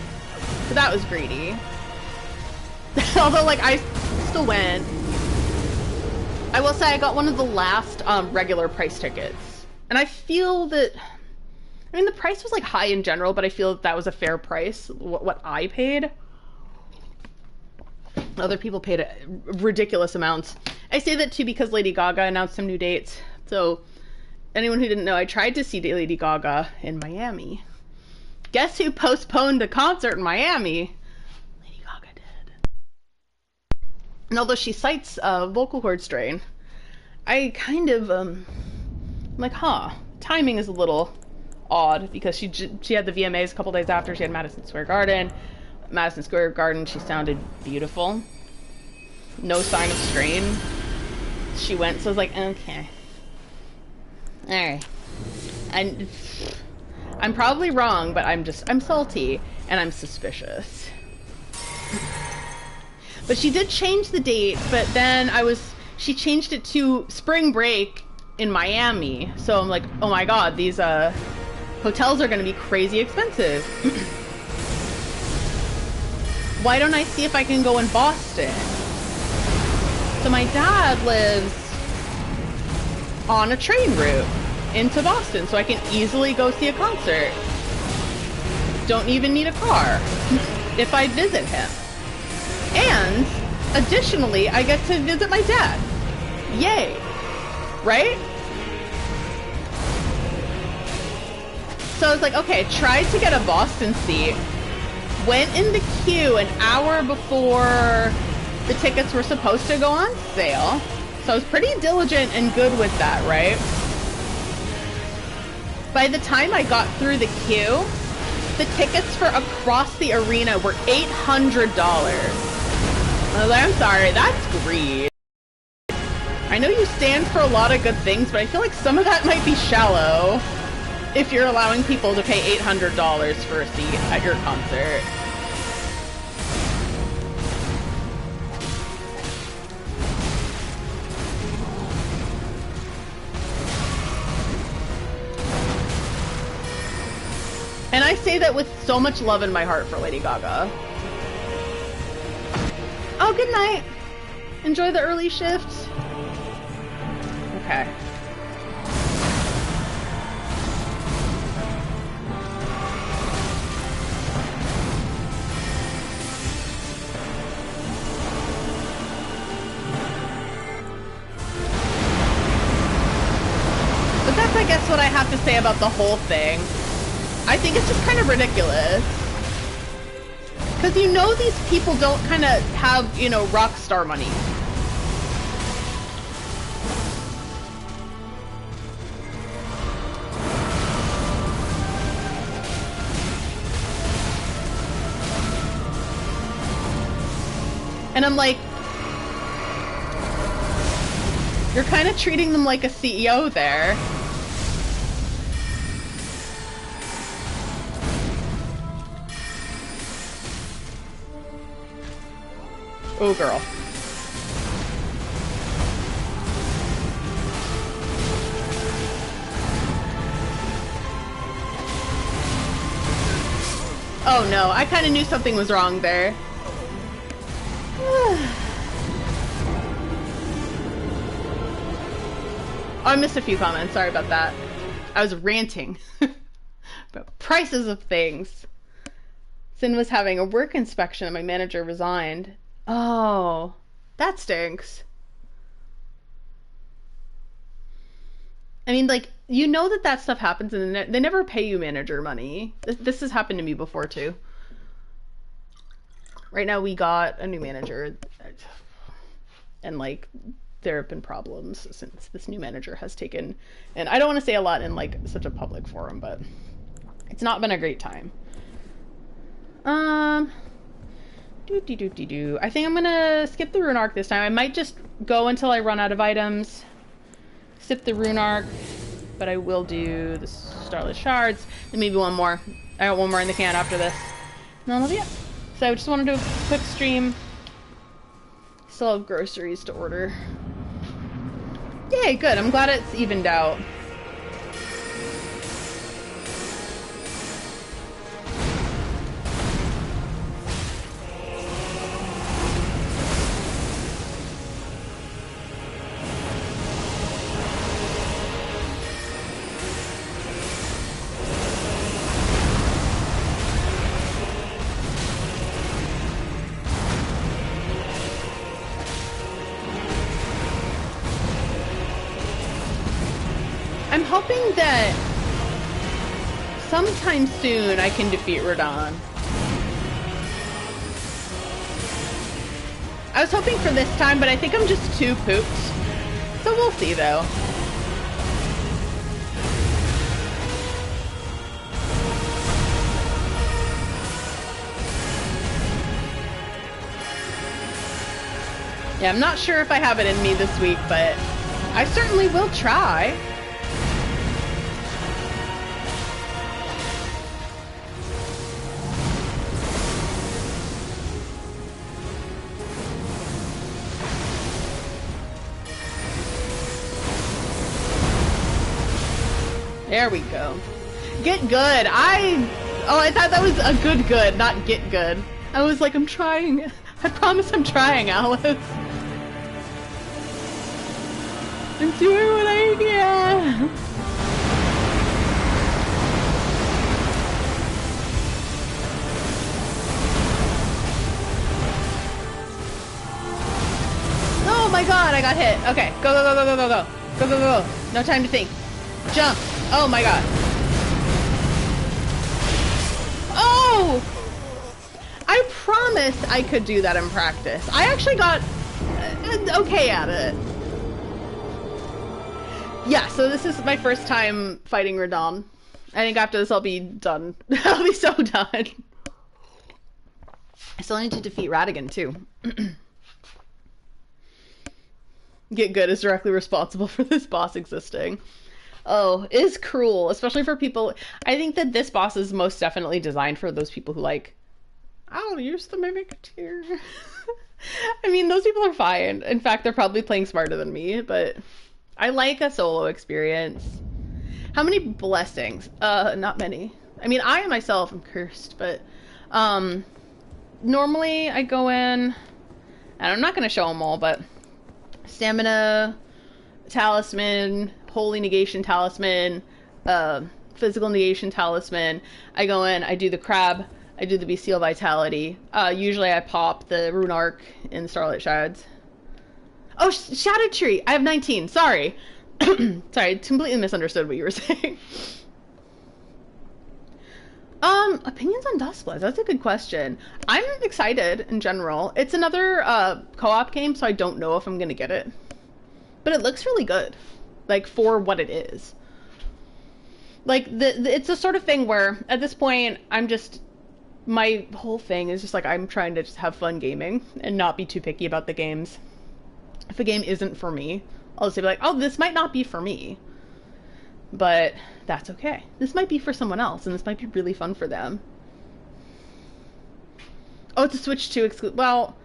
So that was greedy. Although, like, I still went. I will say I got one of the last regular price tickets. And I feel that, I mean, the price was, like, high in general, but I feel that was a fair price, what I paid. Other people paid ridiculous amounts. I say that, too, because Lady Gaga announced some new dates. So, anyone who didn't know, I tried to see Lady Gaga in Miami. Guess who postponed a concert in Miami? Lady Gaga did. And although she cites a vocal cord strain, I kind of, I'm like, timing is a little odd, because she had the VMAs a couple days after. She had Madison Square Garden. Madison Square Garden, she sounded beautiful. No sign of strain. She went, so I was like, okay. Alright. And I'm probably wrong, but I'm salty, and I'm suspicious. But she did change the date, but then she changed it to spring break in Miami. So I'm like, oh my god, these hotels are gonna be crazy expensive. Why don't I see if I can go in Boston? So my dad lives on a train route into Boston, so I can easily go see a concert. Don't even need a car if I visit him. And additionally, I get to visit my dad. Yay. Right? So I was like, okay, tried to get a Boston seat. Went in the queue an hour before the tickets were supposed to go on sale. So I was pretty diligent and good with that, right? By the time I got through the queue, the tickets for across the arena were $800. I was like, I'm sorry, that's greed. I know you stand for a lot of good things, but I feel like some of that might be shallow if you're allowing people to pay $800 for a seat at your concert. And I say that with so much love in my heart for Lady Gaga. Oh, good night. Enjoy the early shift. Okay. But that's, I guess, what I have to say about the whole thing. I think it's just kind of ridiculous. Because you know these people don't kind of have, you know, rock star money. And I'm like, you're kind of treating them like a CEO there. Oh, girl. Oh no, I kind of knew something was wrong there. Oh, I missed a few comments. Sorry about that. I was ranting about prices of things. Sin was having a work inspection and my manager resigned. Oh, that stinks. I mean, like, you know that stuff happens and they never pay you manager money. This has happened to me before, too. Right now, we got a new manager. And, like, there have been problems since this new manager has taken... And I don't want to say a lot in, like, such a public forum, but it's not been a great time. I think I'm gonna skip the rune arc this time. I might just go until I run out of items. Sip the rune arc. but I will do the Starlit Shards, and maybe one more. I got one more in the can after this. And that'll be it. So I just want to do a quick stream. Still have groceries to order. Yay, good. I'm glad it's evened out. I'm hoping that sometime soon I can defeat Radahn. I was hoping for this time, but I think I'm just too pooped. So we'll see though. Yeah, I'm not sure if I have it in me this week, but I certainly will try. There we go. Get good. I thought that was a good, not get good. I was like, I'm trying. I promise I'm trying, Alice. I'm doing what I can. Oh my god, I got hit. Okay, go, go, go, go, go, go, go. Go, go, go, go. No time to think. Jump. Oh my god. Oh! I promised I could do that in practice. I actually got okay at it. Yeah, so this is my first time fighting Radahn. I think after this I'll be done. I'll be so done. I still need to defeat Radahn too. Get good is directly responsible for this boss existing. Oh, is cruel, especially for people. I think that this boss is most definitely designed for those people who like, I'll use the Mimic-Tear. I mean, those people are fine. In fact, they're probably playing smarter than me, but I like a solo experience. How many blessings? Not many. I mean, I myself am cursed, but normally I go in, and I'm not going to show them all, but stamina, talisman, holy negation talisman, physical negation talisman. I go in, I do the crab, I do the bestial vitality. Usually I pop the rune arc in the Starlit Shards. Oh, Shadow Tree! I have 19, sorry. Sorry, I completely misunderstood what you were saying. Opinions on Duskbloods, that's a good question. I'm excited in general. It's another co-op game, so I don't know if I'm gonna get it. But it looks really good. Like, for what it is. Like, it's the sort of thing where, at this point, I'm just... My whole thing is just, like, I'm trying to just have fun gaming and not be too picky about the games. If a game isn't for me, I'll just be like, oh, this might not be for me. But that's okay. This might be for someone else, and this might be really fun for them. Oh, it's a Switch 2 exclusive. Well,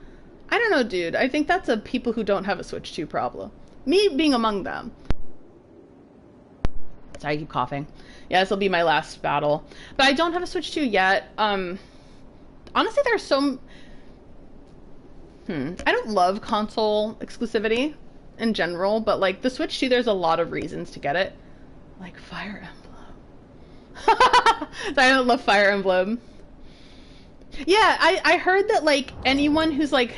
I don't know, dude. I think that's a people who don't have a Switch 2 problem. Me being among them. Sorry, I keep coughing. Yeah, this will be my last battle. But I don't have a Switch 2 yet. Honestly, there's some... I don't love console exclusivity in general, but like the Switch 2, there's a lot of reasons to get it. Like Fire Emblem. I don't love Fire Emblem. Yeah, I heard that like anyone who's like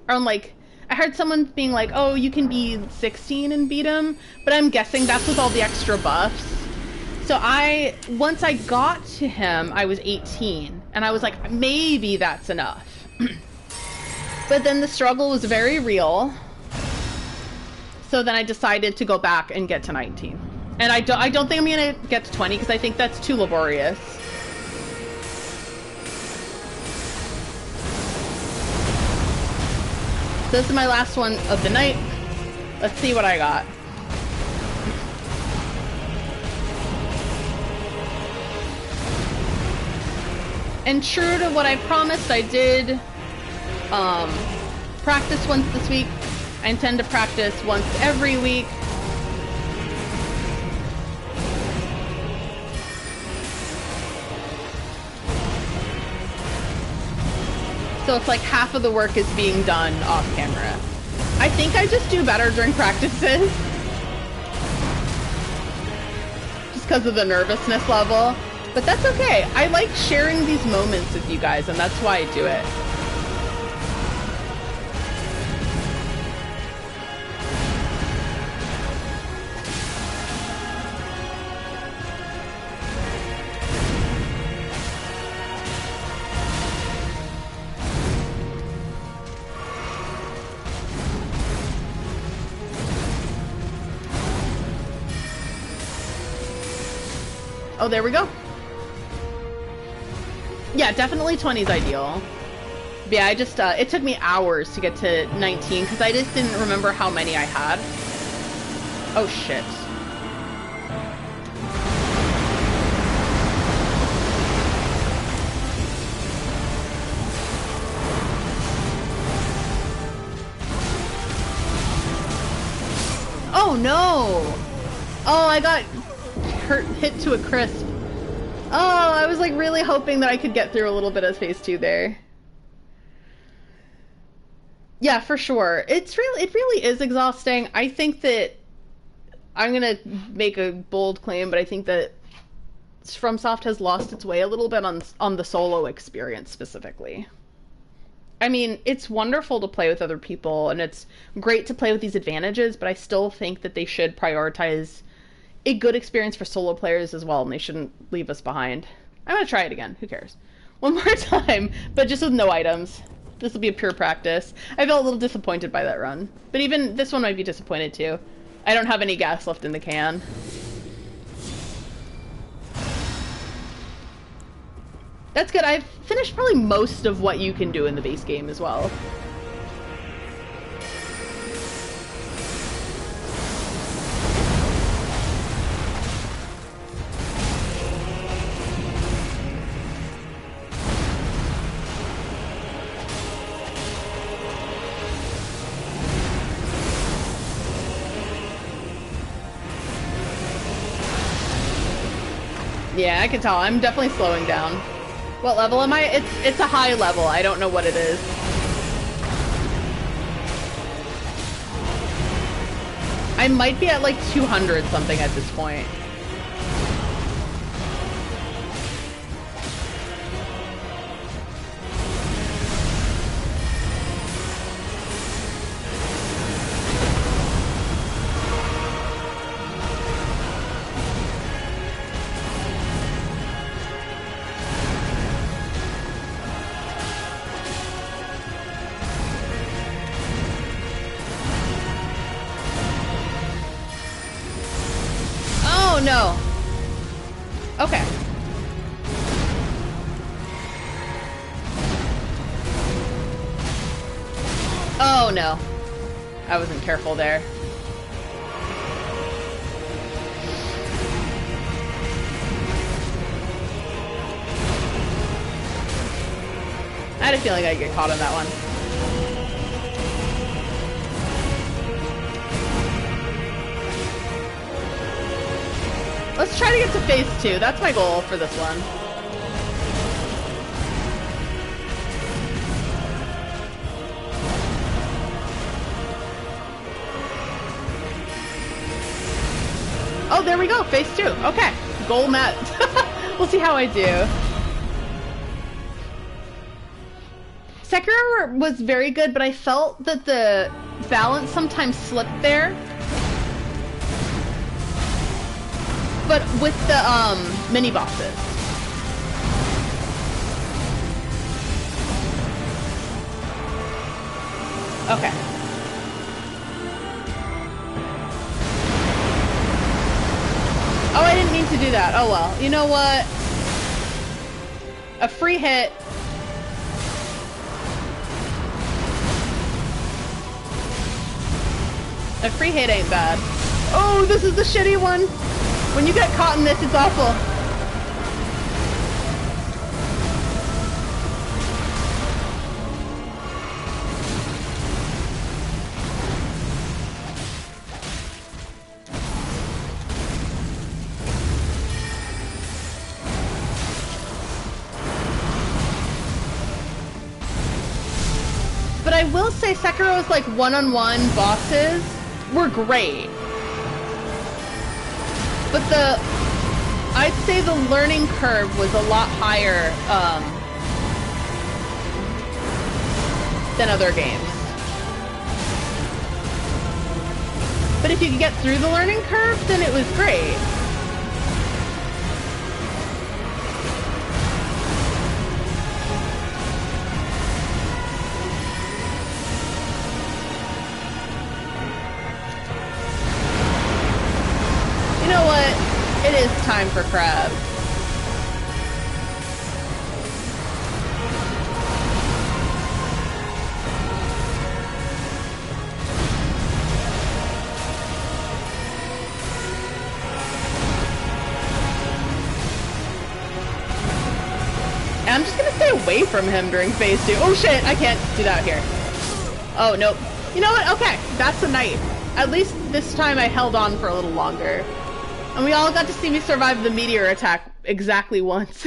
on like... I heard someone being like, oh, you can be 16 and beat him, but I'm guessing that's with all the extra buffs. So once I got to him, I was 18, and I was like, maybe that's enough. But then the struggle was very real, so then I decided to go back and get to 19. And I don't think I'm gonna get to 20, because I think that's too laborious. So this is my last one of the night. Let's see what I got. And true to what I promised, I did practice once this week. I intend to practice once every week. So it's like half of the work is being done off camera. I think I just do better during practices. Just because of the nervousness level. But that's okay. I like sharing these moments with you guys, and that's why I do it. Oh, there we go. Yeah, definitely 20 is ideal. But yeah, I just, it took me hours to get to 19 because I just didn't remember how many I had. Oh, shit. Oh, no! Oh, I got hit to a crisp. Oh, I was like really hoping that I could get through a little bit of phase 2 there. Yeah, for sure. It really is exhausting. I think that I'm gonna make a bold claim, but I think that FromSoft has lost its way a little bit on the solo experience specifically. I mean, it's wonderful to play with other people, and it's great to play with these advantages, but I still think that they should prioritize a good experience for solo players as well, and they shouldn't leave us behind. I'm gonna try it again. Who cares? One more time, but just with no items. This will be a pure practice. I felt a little disappointed by that run, but even this one might be disappointed too. I don't have any gas left in the can. That's good. I've finished probably most of what you can do in the base game as well. Yeah, I can tell. I'm definitely slowing down. What level am I? It's a high level. I don't know what it is. I might be at like 200 something at this point. Oh no. Okay. Oh no. I wasn't careful there. I had a feeling I'd get caught on that one. Let's try to get to phase 2. That's my goal for this one. Oh, there we go. Phase 2. Okay. Goal met. We'll see how I do. Sekiro was very good, but I felt that the balance sometimes slipped there. But with the mini bosses. Okay. Oh, I didn't mean to do that. Oh well. You know what? A free hit. A free hit ain't bad. Oh, this is the shitty one. When you get caught in this, it's awful. But I will say Sekiro's like one-on-one bosses were great. But I'd say the learning curve was a lot higher than other games. But if you could get through the learning curve, then it was great. You know what? It is time for crab. I'm just gonna stay away from him during phase 2. Oh shit, I can't do that here. Oh, nope. You know what? Okay, that's a night. At least this time I held on for a little longer. And we all got to see me survive the meteor attack exactly once.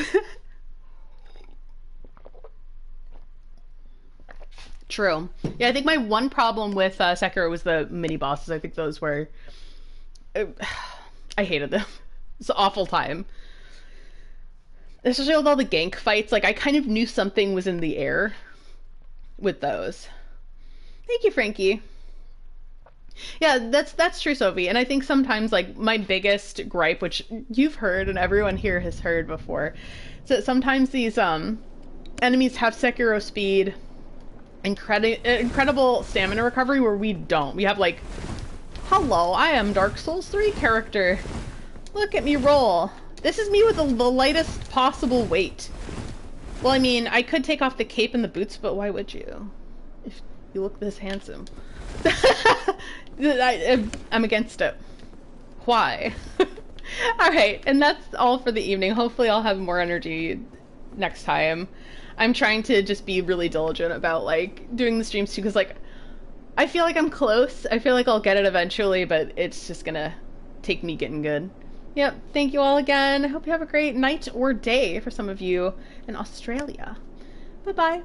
True. Yeah, I think my one problem with Sekiro was the mini-bosses. I think those were... I hated them. It's an awful time. Especially with all the gank fights, like I kind of knew something was in the air with those. Thank you, Frankie. Yeah, that's true, Sophie. And I think sometimes like my biggest gripe, which you've heard and everyone here has heard before, is that sometimes these enemies have Sekiro speed, incredible stamina recovery where we don't. We have like, hello, I am Dark Souls 3 character. Look at me roll. This is me with the lightest possible weight. Well, I mean, I could take off the cape and the boots, but why would you? If you look this handsome. I'm against it. Why? Alright, and that's all for the evening. Hopefully I'll have more energy next time. I'm trying to just be really diligent about, like, doing the streams too, because, like, I feel like I'm close. I feel like I'll get it eventually, but it's just gonna take me getting good. Yep, thank you all again. I hope you have a great night or day for some of you in Australia. Bye-bye.